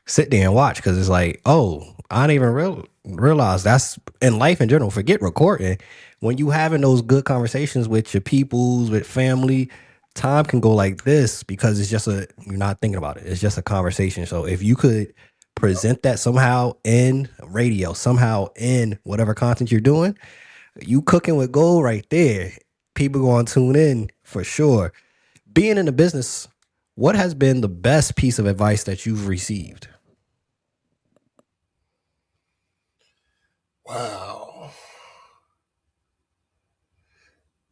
[SPEAKER 2] sit there and watch because it's like, oh, I didn't even realize that's in life in general. Forget recording. When you having those good conversations with your peoples, with family, time can go like this because it's just you're not thinking about it. It's just a conversation. So if you could present that somehow in radio, somehow in whatever content you're doing, you cooking with gold right there. People going to tune in for sure. Being in the business, what has been the best piece of advice that you've received?
[SPEAKER 3] Wow.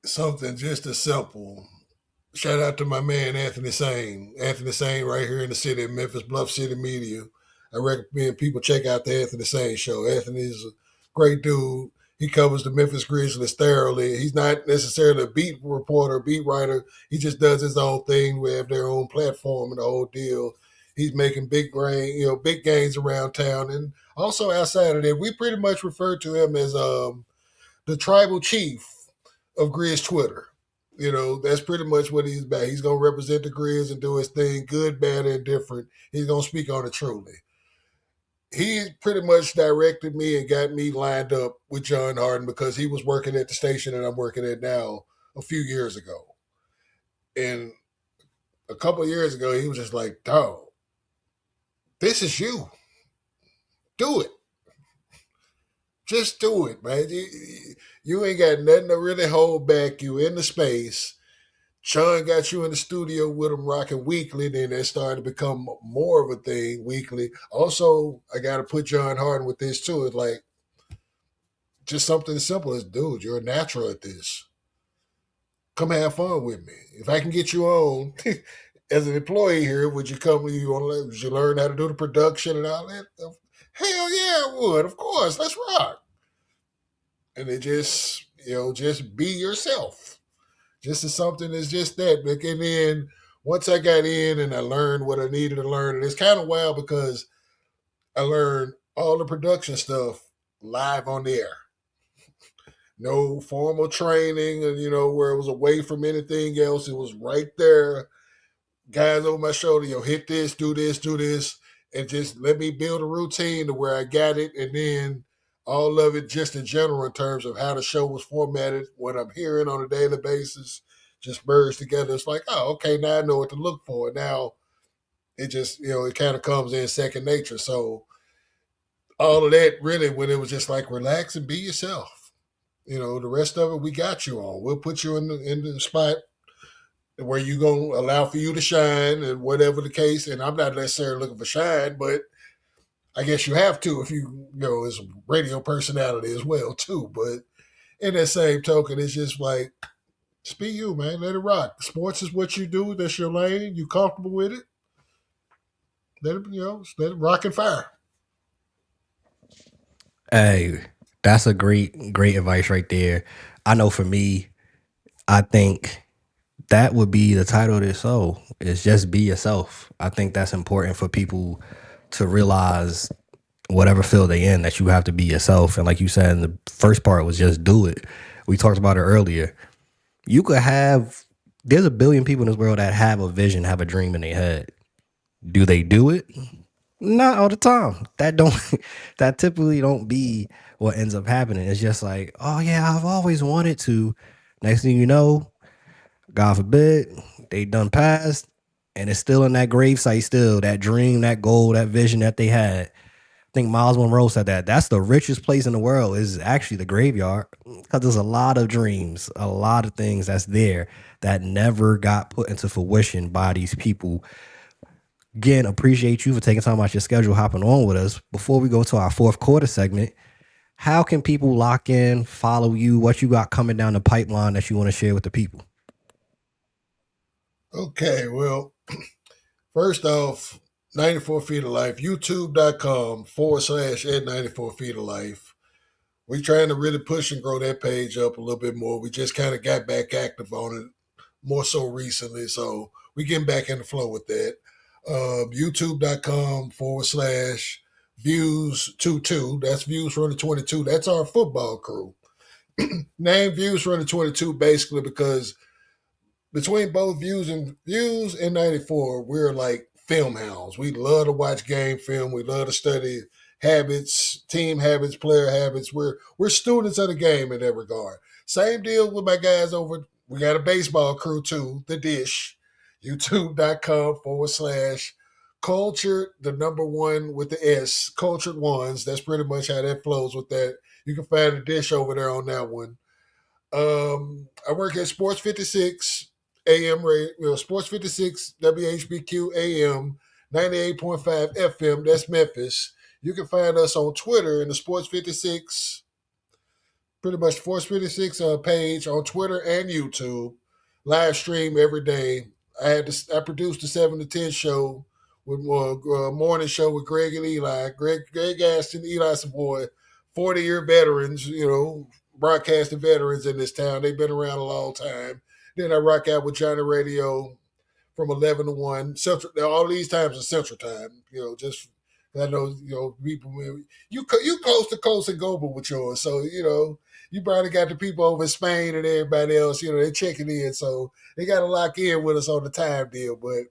[SPEAKER 3] Something just as simple. Shout out to my man Anthony Sane. Anthony Sane right here in the city of Memphis, Bluff City Media. I recommend people check out the Anthony Sane show. Anthony's a great dude. He covers the Memphis Grizzlies thoroughly. He's not necessarily a beat reporter, beat writer. He just does his own thing. We have their own platform and the whole deal. He's making big gains around town, and also outside of that, we pretty much refer to him as the tribal chief of Grizz Twitter. You know, that's pretty much what he's about. He's going to represent the Grizz and do his thing, good, bad, and different. He's going to speak on it truly. He pretty much directed me and got me lined up with John Harden because he was working at the station that I'm working at now a few years ago. And a couple of years ago, he was just like, dog, this is you. Do it. Just do it, man. You ain't got nothing to really hold back. You in the space. Sean got you in the studio with him rocking weekly. Then that started to become more of a thing weekly. Also, I got to put John Harden with this too. It's like just something as simple as, dude, you're a natural at this. Come have fun with me. If I can get you on as an employee here, would you come? Would you learn how to do the production and all that? Hell yeah, I would. Of course, let's rock. And it just be yourself. Just as something as just that. And then once I got in and I learned what I needed to learn, and it's kind of wild because I learned all the production stuff live on the air. No formal training, and where it was away from anything else. It was right there, guys over my shoulder. Hit this, do this, do this, and just let me build a routine to where I got it, and then all of it just in general in terms of how the show was formatted, what I'm hearing on a daily basis, just merged together. It's like, oh, okay, now I know what to look for. Now it just, it kind of comes in second nature. So all of that really, when it was just like, relax and be yourself. The rest of it, we got you on. We'll put you in the spot where you going to allow for you to shine and whatever the case. And I'm not necessarily looking for shine, but I guess you have to if as a radio personality as well too. But in that same token, it's just like, just be you, man. Let it rock. Sports is what you do. That's your lane. You comfortable with it. Let it rock and fire.
[SPEAKER 2] Hey, that's a great advice right there. I know for me, I think that would be the title of this show, is just be yourself. I think that's important for people to realize whatever field they in, that you have to be yourself. And like you said, in the first part was just do it. We talked about it earlier. You could there's a billion people in this world that have a vision, have a dream in their head. Do they do it? Not all the time. That typically don't be what ends up happening. It's just like, oh yeah, I've always wanted to. Next thing you know, God forbid, they done passed, and it's still in that gravesite still, that dream, that goal, that vision that they had. I think Miles Monroe said that. That's the richest place in the world is actually the graveyard, because there's a lot of dreams, a lot of things that's there that never got put into fruition by these people. Again, appreciate you for taking time out your schedule, hopping on with us. Before we go to our fourth quarter segment, How can people lock in, follow you? What you got coming down the pipeline that you want to share with the people?
[SPEAKER 3] Okay, well, first off, 94 Feet of Life, youtube.com/ at 94 Feet of Life. We trying to really push and grow that page up a little bit more. We just kind of got back active on it more so recently. So we getting back in the flow with that. youtube.com/ views 22. That's Views Running 22. That's our football crew. Name Views Running 22 basically because between both Views and 94, we're like film hounds. We love to watch game film. We love to study habits, team habits, player habits. We're students of the game in that regard. Same deal with my guys over. We got a baseball crew too, the dish. YouTube.com/ cultured, the number one with the S, cultured ones. That's pretty much how that flows with that. You can find the dish over there on that one. I work at Sports 56 AM radio, Sports 56 WHBQ AM 98.5 FM. That's Memphis. You can find us on Twitter in the Sports 56, pretty much Sports 56 page on Twitter and YouTube. Live stream every day. I produced the 7 to 10 show with morning show with Greg and Eli. Greg Aston, Eli Savoy, 40-year veterans, broadcasting veterans in this town. They've been around a long time. Then I rock out with Johnny Radio from 11 to 1. Central, all these times are Central Time, just I know, people, you coast to coast and global with yours. So, you probably got the people over in Spain and everybody else, they're checking in. So they got to lock in with us on the time deal. But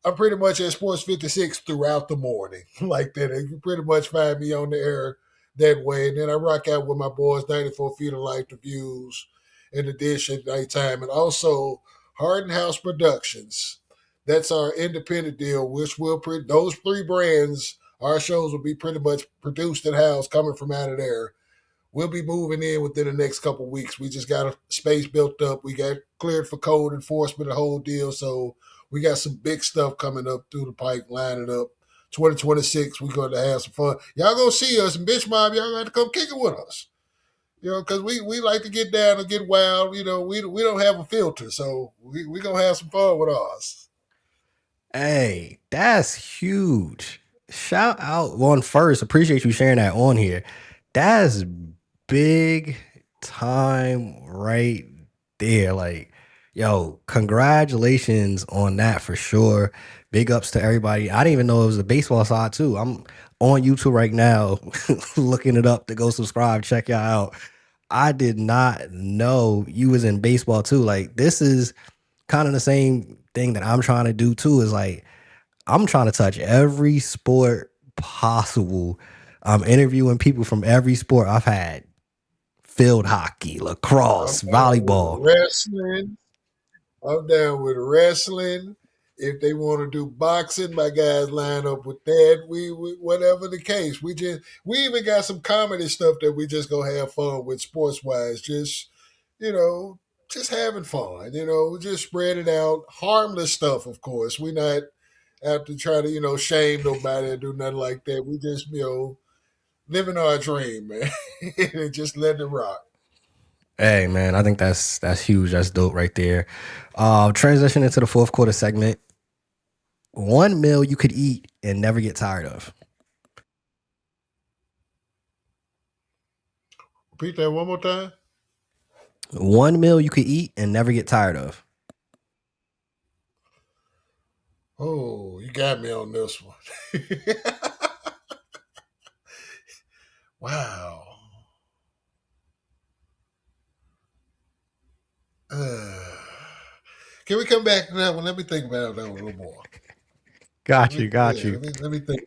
[SPEAKER 3] I'm pretty much at Sports 56 throughout the morning, like that. You can pretty much find me on the air that way. And then I rock out with my boys, 94 Feet of Life, the Views, in addition, nighttime. And also Harden House Productions. That's our independent deal, which will, those three brands, our shows will be pretty much produced in-house coming from out of there. We'll be moving in within the next couple of weeks. We just got a space built up. We got cleared for code enforcement, the whole deal. So we got some big stuff coming up through the pipe, lining up. 2026, we're going to have some fun. Y'all going to see us, and Bitch Mob, y'all got to come kick it with us. Because we like to get down and get wild. We don't have a filter, so we going to have some fun with us.
[SPEAKER 2] Hey, that's huge. Shout out one first. Appreciate you sharing that on here. That's big time right there. Like, yo, congratulations on that for sure. Big ups to everybody. I didn't even know it was the baseball side too. I'm on YouTube right now looking it up to go subscribe, check y'all out. I did not know you was in baseball too. Like, this is kind of the same thing that I'm trying to do too, is like I'm trying to touch every sport possible. I'm interviewing people from every sport. I've had field hockey,
[SPEAKER 3] I'm
[SPEAKER 2] lacrosse,
[SPEAKER 3] down with
[SPEAKER 2] volleyball.
[SPEAKER 3] wrestling. I'm down with wrestling. If they want to do boxing, my guys line up with that. We whatever the case, we even got some comedy stuff that we just gonna have fun with sports wise. You know, just having fun. We just spread it out. Harmless stuff, of course. We not have to try to shame nobody or do nothing like that. We just living our dream, man, and just letting it rock.
[SPEAKER 2] Hey man, I think that's huge. That's dope right there. Transition into the fourth quarter segment. One meal you could eat and never get tired of.
[SPEAKER 3] Repeat that one more time.
[SPEAKER 2] One meal you could eat and never get tired of.
[SPEAKER 3] Oh, you got me on this one. Wow. Uh, can we come back to that one? Let me think about that one a little more.
[SPEAKER 2] Got you, got
[SPEAKER 3] Yeah,
[SPEAKER 2] you.
[SPEAKER 3] let me think.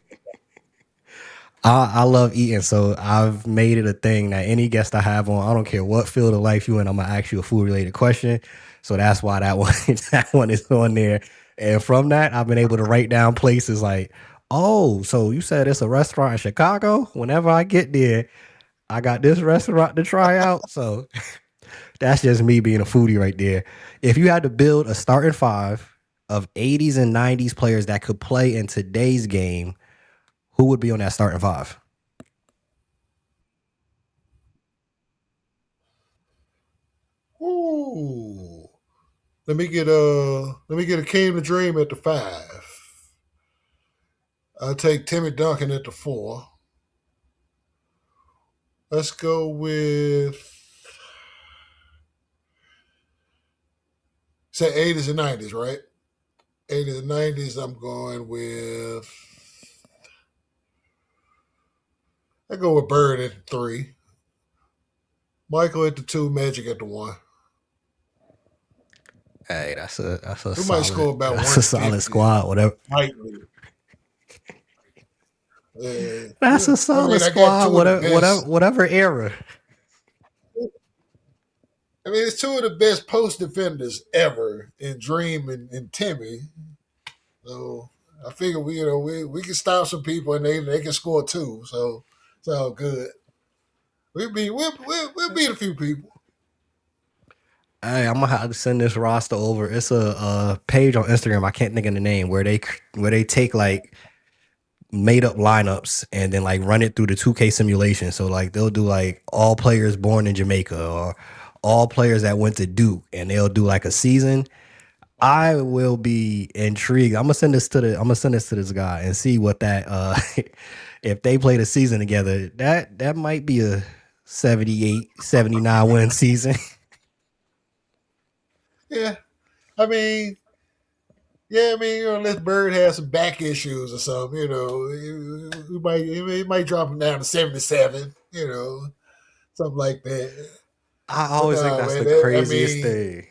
[SPEAKER 2] I love eating, so I've made it a thing that any guest I have on, I don't care what field of life you in, I'm gonna ask you a food related question. So that's why that one that one is on there. And from that, I've been able to write down places like, oh, so you said it's a restaurant in Chicago. Whenever I get there, I got this restaurant to try out. So that's just me being a foodie right there. If you had to build a starting five of 80s and 90s players that could play in today's game, who would be on that starting five?
[SPEAKER 3] Ooh. Let me get a King of Dream at the 5. I'll take Timmy Duncan at the 4. Let's go with say 80s and 90s, right? 80s and 90s. I'm going with I go with Bird at the 3, Michael at the 2, Magic at the 1.
[SPEAKER 2] Hey, that's a
[SPEAKER 3] We might
[SPEAKER 2] solid
[SPEAKER 3] score about
[SPEAKER 2] that's a solid
[SPEAKER 3] 150.
[SPEAKER 2] squad. Whatever.
[SPEAKER 3] Lightly. Yeah.
[SPEAKER 2] That's a
[SPEAKER 3] I
[SPEAKER 2] solid
[SPEAKER 3] mean, I got
[SPEAKER 2] squad.
[SPEAKER 3] two of the best.
[SPEAKER 2] Whatever era.
[SPEAKER 3] I mean, it's two of the best post defenders ever in Dream and Timmy. So I figure we can stop some people and they can score too. So it's all good. We'll beat a few people.
[SPEAKER 2] Hey, I'm gonna have to send this roster over. It's a page on Instagram. I can't think of the name where they take like made up lineups and then like run it through the 2K simulation. So like they'll do like all players born in Jamaica or all players that went to Duke, and they'll do like a season. I will be intrigued. I'm gonna send this to this guy and see what that if they play the season together, that might be a 78-79 win season.
[SPEAKER 3] Yeah. I mean, yeah, I mean, unless Bird has some back issues or something, he might drop him down to 77, something like that.
[SPEAKER 2] I
[SPEAKER 3] But
[SPEAKER 2] always think
[SPEAKER 3] no,
[SPEAKER 2] that's
[SPEAKER 3] man,
[SPEAKER 2] the craziest
[SPEAKER 3] mean,
[SPEAKER 2] thing.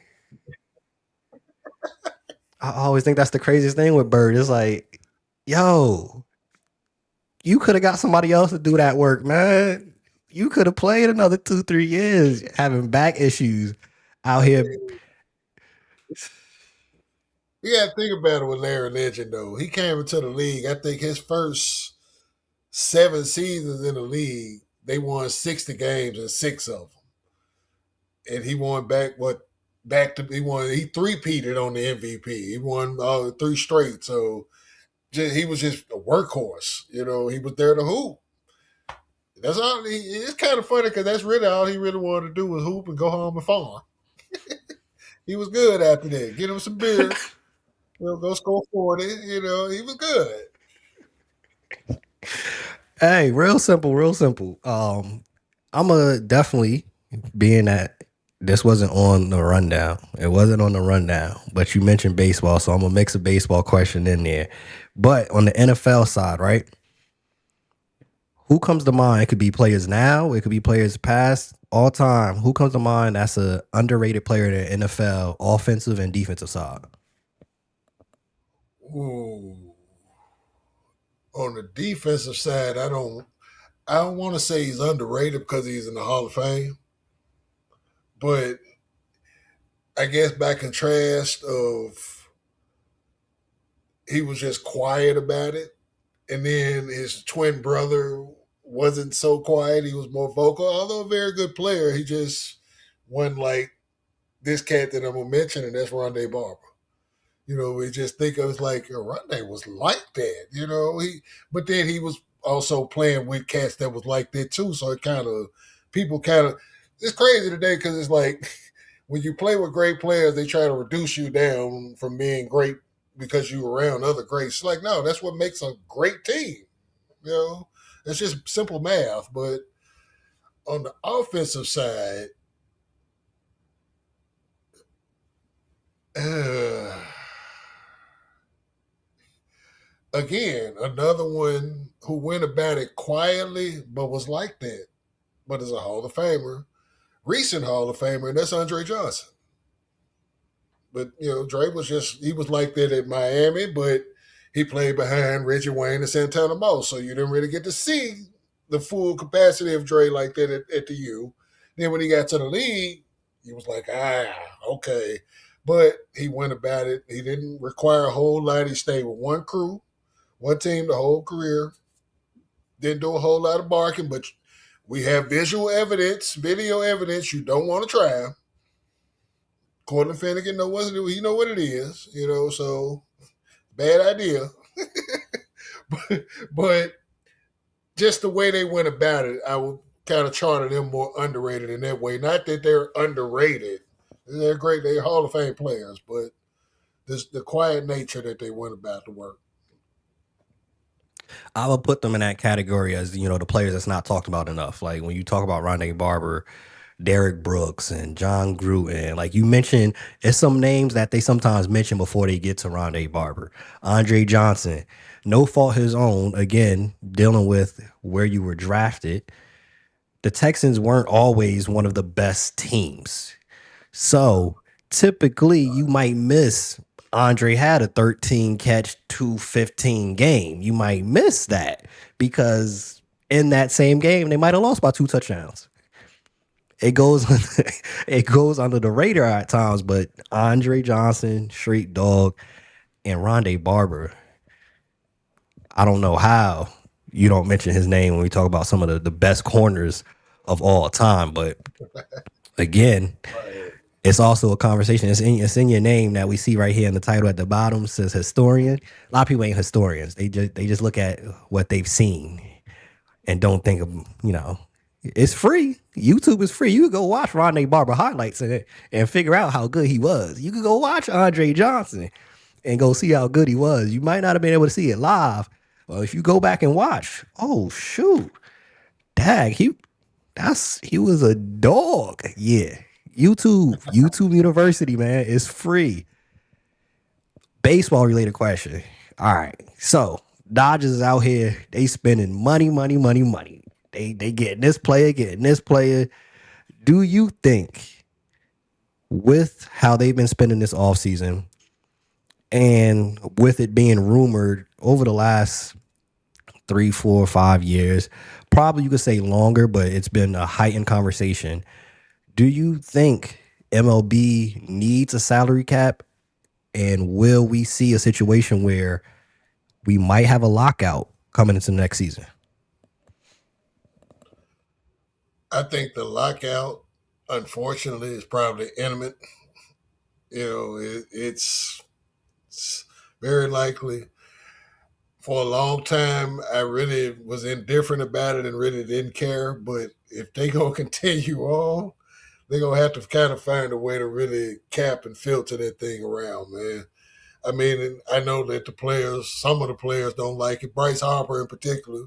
[SPEAKER 2] I always think that's the craziest thing with Bird. It's like, yo, you could have got somebody else to do that work, man. You could have played another 2-3 years having back issues out here.
[SPEAKER 3] you got to think about it with Larry Legend, though. He came into the league, I think his first 7 seasons in the league, they won 60 games and 6 of them. And he won he three-peated on the MVP. He won 3 straight. So he was just a workhorse. He was there to hoop. That's all. It's kind of funny because that's really all he really wanted to do was hoop and go home and farm. He was good after that. Get him some beer. Go score 40. He was good.
[SPEAKER 2] Hey, real simple, real simple. I'm a definitely being that this wasn't on the rundown. It wasn't on the rundown, but you mentioned baseball, so I'm gonna mix a baseball question in there. But on the NFL side, right? Who comes to mind? It could be players now, it could be players past, all time. Who comes to mind that's a underrated player in the NFL, offensive and defensive side?
[SPEAKER 3] Ooh. On the defensive side, I don't want to say he's underrated because he's in the Hall of Fame, but I guess by contrast of he was just quiet about it, and then his twin brother wasn't so quiet. He was more vocal, although a very good player. He just wasn't like this cat that I'm gonna mention, and that's Rondé Barber. We just think of it like Rondé was like that. But then he was also playing with cats that was like that too. So it people kind of, it's crazy today because it's like when you play with great players, they try to reduce you down from being great because you were around other greats. It's like, no, that's what makes a great team. It's just simple math. But on the offensive side, uh, again, another one who went about it quietly, but was like that, but is a Hall of Famer, recent Hall of Famer, and that's Andre Johnson. But Dre he was like that at Miami, but he played behind Reggie Wayne and Santana Moss, so you didn't really get to see the full capacity of Dre like that at the U. Then when he got to the league, he was like, okay. But he went about it. He didn't require a whole lot. He stayed with one crew, one team the whole career. Didn't do a whole lot of barking, but we have visual evidence, video evidence. You don't want to try. Cortland Finnegan know what he know what it is, so bad idea. but just the way they went about it, I would kind of charter them more underrated in that way. Not that they're underrated, They're great. They're Hall of Fame players, but the quiet nature that they went about the work.
[SPEAKER 2] I would put them in that category as the players that's not talked about enough. Like when you talk about Rondé Barber, Derek Brooks, and John Gruden, like you mentioned, it's some names that they sometimes mention before they get to Rondé Barber. Andre Johnson, no fault his own. Again, dealing with where you were drafted. The Texans weren't always one of the best teams. So typically you might miss Andre had a 13 catch 215 game. You might miss that because in that same game they might have lost by 2 touchdowns. It goes it goes under the radar at times, but Andre Johnson, Street Dog, and Rondé Barber, I don't know how you don't mention his name when we talk about some of the best corners of all time. But again,
[SPEAKER 3] Right.
[SPEAKER 2] it's also a conversation. It's in your name that we see right here in the title at the bottom says historian. A lot of people ain't historians. They just look at what they've seen and don't think of. It's free. YouTube is free. You can go watch Rondé Barber highlights and figure out how good he was. You can go watch Andre Johnson and go see how good he was. You might not have been able to see it live. Well, if you go back and watch, oh shoot, dag, he was a dog. Yeah. YouTube University, man, is free. Baseball related question. All right. So Dodgers is out here, they spending money, money, money, money. They getting this player, getting this player. Do you think with how they've been spending this offseason and with it being rumored over the last 3, 4, 5 years, probably you could say longer, but it's been a heightened conversation. Do you think MLB needs a salary cap? And will we see a situation where we might have a lockout coming into the next season?
[SPEAKER 3] I think the lockout, unfortunately, is probably imminent. It's very likely. For a long time, I really was indifferent about it and really didn't care. But if they gonna continue on, they're gonna have to kind of find a way to really cap and filter that thing around, man. I mean, and I know that some of the players don't like it. Bryce Harper in particular,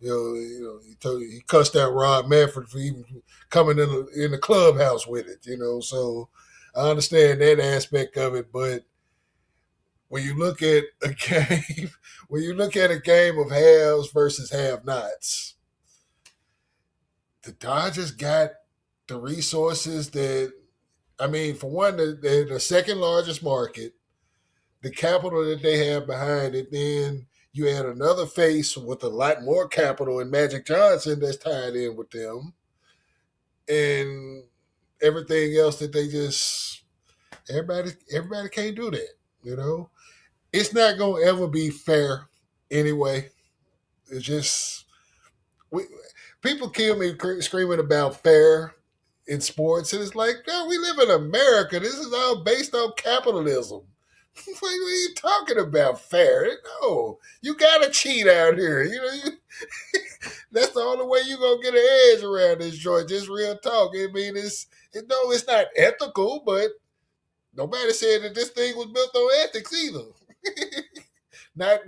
[SPEAKER 3] he cussed out Rob Manfred for even coming in the clubhouse with it. So I understand that aspect of it, but when you look at a game, when you look at a game of haves versus have-nots, the Dodgers got the resources that, I mean, for one, they're the second largest market, the capital that they have behind it. Then you add another face with a lot more capital in Magic Johnson that's tied in with them, and everything else that they just everybody can't do that. It's not gonna ever be fair anyway. It's just we, people kill me screaming about fair in sports, and it's like, no, we live in America. This is all based on capitalism. What are you talking about? Fair? No, you gotta cheat out here. That's the only way you gonna get an edge around this joint. Just real talk. I mean, no, it's not ethical, but nobody said that this thing was built on ethics either. Not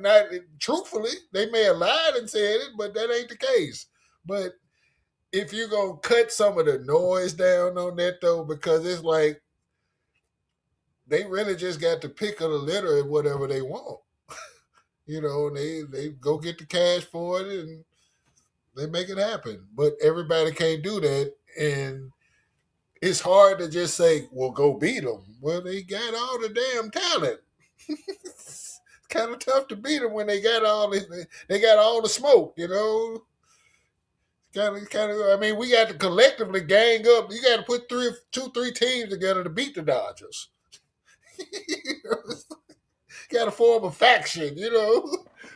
[SPEAKER 3] truthfully, they may have lied and said it, but that ain't the case. But if you're gonna cut some of the noise down on that though, because it's like they really just got to pick of the litter and whatever they want. And they go get the cash for it and they make it happen. But everybody can't do that, and it's hard to just say, "Well, go beat them." Well, they got all the damn talent. It's kind of tough to beat them when they got all the smoke. Kind of. I mean, we got to collectively gang up. You got to put three teams together to beat the Dodgers. Got to form a faction.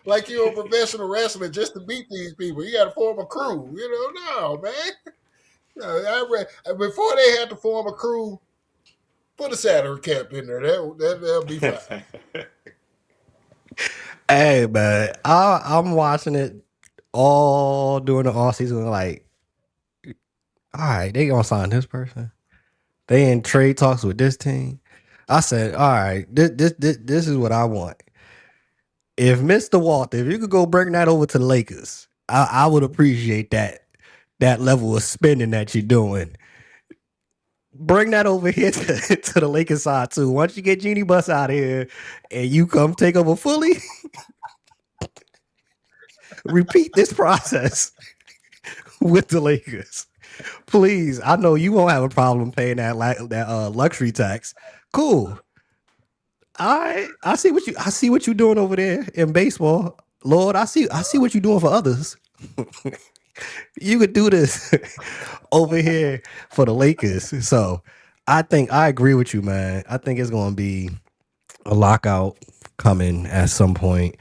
[SPEAKER 3] Like you're a professional wrestler just to beat these people. You got to form a crew. No, man. Before they had to form a crew, put a salary cap in there. That'll be fine.
[SPEAKER 2] Hey, man, I'm watching it all during the off season. Like, all right, they gonna sign this person. They in trade talks with this team. I said, all right, this is what I want. If Mr. Walter, if you could go bring that over to the Lakers, I would appreciate that level of spending that you're doing. Bring that over here to the Lakers side too. Once you get Genie Bus out of here and you come take over fully, repeat this process with the Lakers. Please, I know you won't have a problem paying that luxury tax. Cool. I see what you doing over there in baseball. Lord, I see what you're doing for others. You could do this over here for the Lakers. So I think I agree with you, man. I think it's gonna be a lockout coming at some point.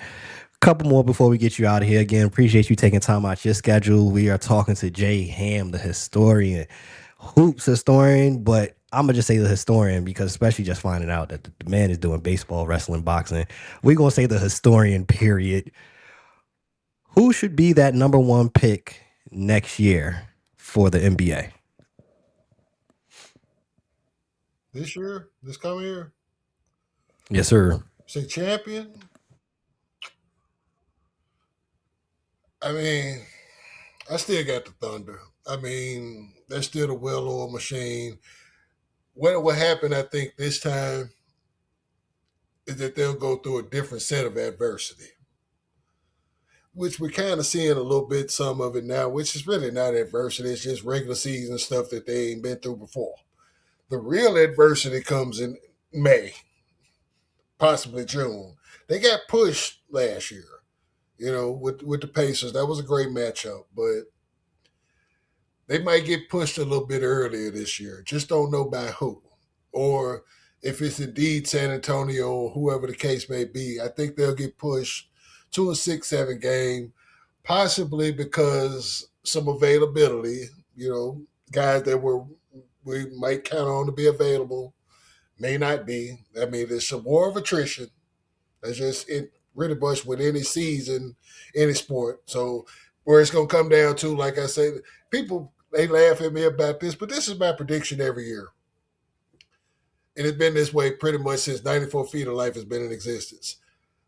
[SPEAKER 2] Couple more before we get you out of here. Again, appreciate you taking time out your schedule. We are talking to Jay Hamm, the historian, hoops historian, but I'm gonna just say the historian because especially just finding out that the man is doing baseball, wrestling, boxing. We're gonna say the historian, period. Who should be that number one pick next year for the NBA?
[SPEAKER 3] This year, this coming year,
[SPEAKER 2] Yes, sir.
[SPEAKER 3] say champion. I mean, I still got the Thunder. I mean, they're still the well-oiled machine. What will happen, I think, this time is that they'll go through a different set of adversity, which we're kind of seeing a little bit, some of it now, which is really not adversity. It's just regular season stuff that they ain't been through before. The real adversity comes in May, possibly June. They got pushed last year, with the Pacers. That was a great matchup, but they might get pushed a little bit earlier this year. Just don't know by who. Or if it's indeed San Antonio or whoever the case may be, I think they'll get pushed to a 6-7 game, possibly because some availability, guys that we might count on to be available may not be. I mean, there's some war of attrition. That's just it really much with any season, any sport. So where it's gonna come down to, like I said, people they laugh at me about this, but this is my prediction every year. And it's been this way pretty much since 94 Feet of Life has been in existence.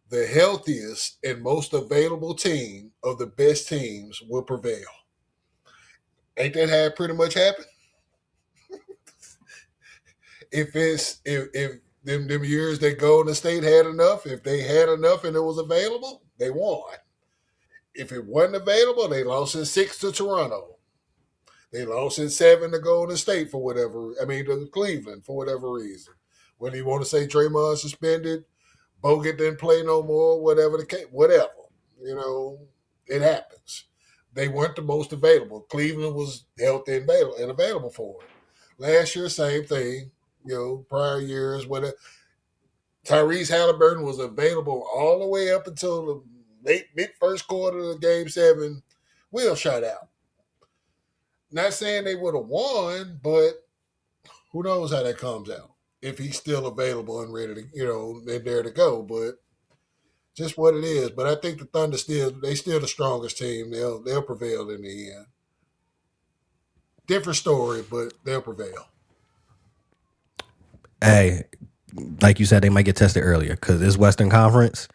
[SPEAKER 3] The healthiest and most available team of the best teams will prevail. Ain't that how it pretty much happened? If them years that Golden State had enough, if they had enough and it was available, they won. If it wasn't available, they lost in 6 to Toronto. They lost in 7 to Golden State for whatever. I mean, to Cleveland for whatever reason. Whether you want to say Draymond suspended, Bogut didn't play no more, whatever the case, whatever. It happens. They weren't the most available. Cleveland was healthy and available for it. Last year, same thing. Prior years, whatever. Tyrese Halliburton was available all the way up until the mid first quarter of Game 7. Will shot out. Not saying they would have won, but who knows how that comes out if he's still available and ready to, and there to go. But just what it is. But I think the Thunder still the strongest team. They'll prevail in the end. Different story, but they'll prevail.
[SPEAKER 2] Hey, like you said, they might get tested earlier because this Western Conference,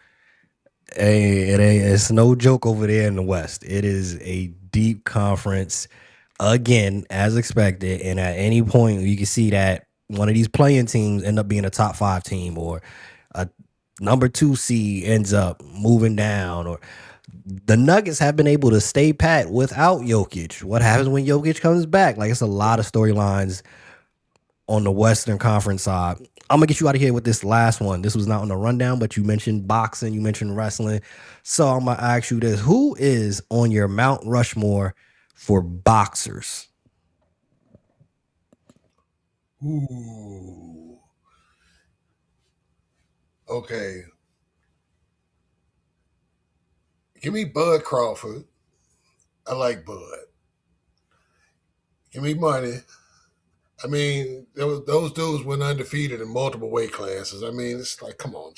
[SPEAKER 2] hey, it's no joke over there in the West. It is a deep conference, again, as expected. And at any point, you can see that one of these playing teams end up being a top 5 team, or a number 2 seed ends up moving down, or the Nuggets have been able to stay pat without Jokic. What happens when Jokic comes back? Like, it's a lot of storylines on the Western Conference side. I'm gonna get you out of here with this last one. This was not on the rundown, but you mentioned boxing, you mentioned wrestling. So I'm gonna ask you this. Who is on your Mount Rushmore for boxers?
[SPEAKER 3] Ooh. Okay. Give me Bud Crawford. I like Bud. Give me money. I mean, those dudes went undefeated in multiple weight classes. I mean, it's like, come on,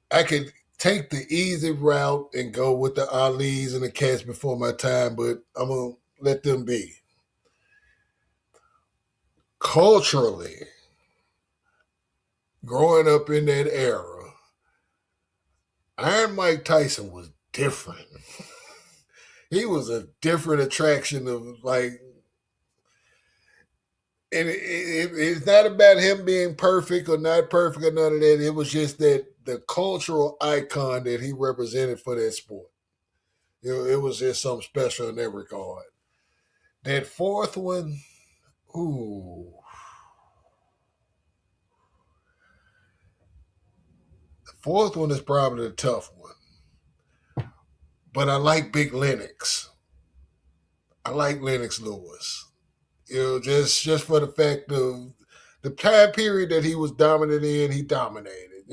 [SPEAKER 3] I could take the easy route and go with the Ali's and the cats before my time, but I'm gonna let them be. culturally, growing up in that era, Iron Mike Tyson was different. He was a different attraction of like, and it's not about him being perfect or not perfect or none of that. It was just that the cultural icon that he represented for that sport. It was just something special in that regard. That fourth one, ooh. The fourth one is probably the tough one. But I like Big Lennox. I like Lennox Lewis. Just for the fact of the time period that he was dominant in, he dominated,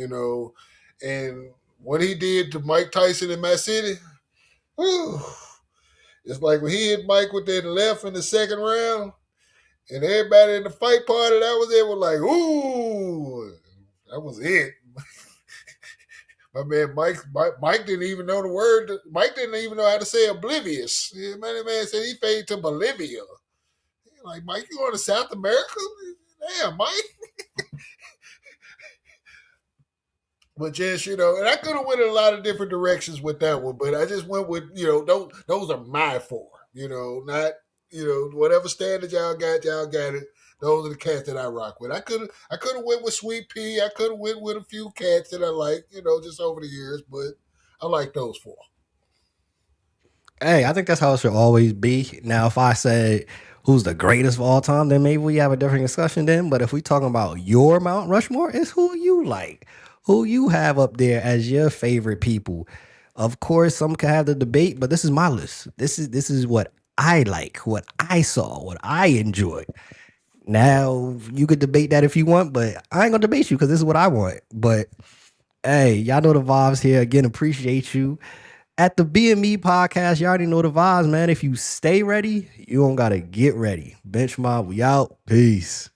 [SPEAKER 3] And what he did to Mike Tyson in my city, whew, it's like when he hit Mike with that left in the second round, and everybody in the fight party that was there was like, ooh, that was it. My man Mike didn't even know the word. Mike didn't even know how to say oblivious. Yeah, man said he faded to Bolivia. Like, Mike, you going to South America? Damn, Mike. But just, and I could have went in a lot of different directions with that one, but I just went with, those are my four. Not, whatever standard y'all got it. Those are the cats that I rock with. I could have went with Sweet Pea. I could have went with a few cats that I like, just over the years, but I like those four.
[SPEAKER 2] Hey, I think that's how it should always be. Now, if I say who's the greatest of all time, then maybe we have a different discussion then. But if we talking about your Mount Rushmore, it's who you like, who you have up there as your favorite people. Of course, some can have the debate, but this is my list. This is what I like, what I saw, what I enjoyed. Now you could debate that if you want, but I ain't gonna debate you because this is what I want. But hey, y'all know the vibes here. Again, appreciate you. At the BME podcast, you already know the vibes, man. If you stay ready, you don't gotta get ready. Benchmark, we out. Peace.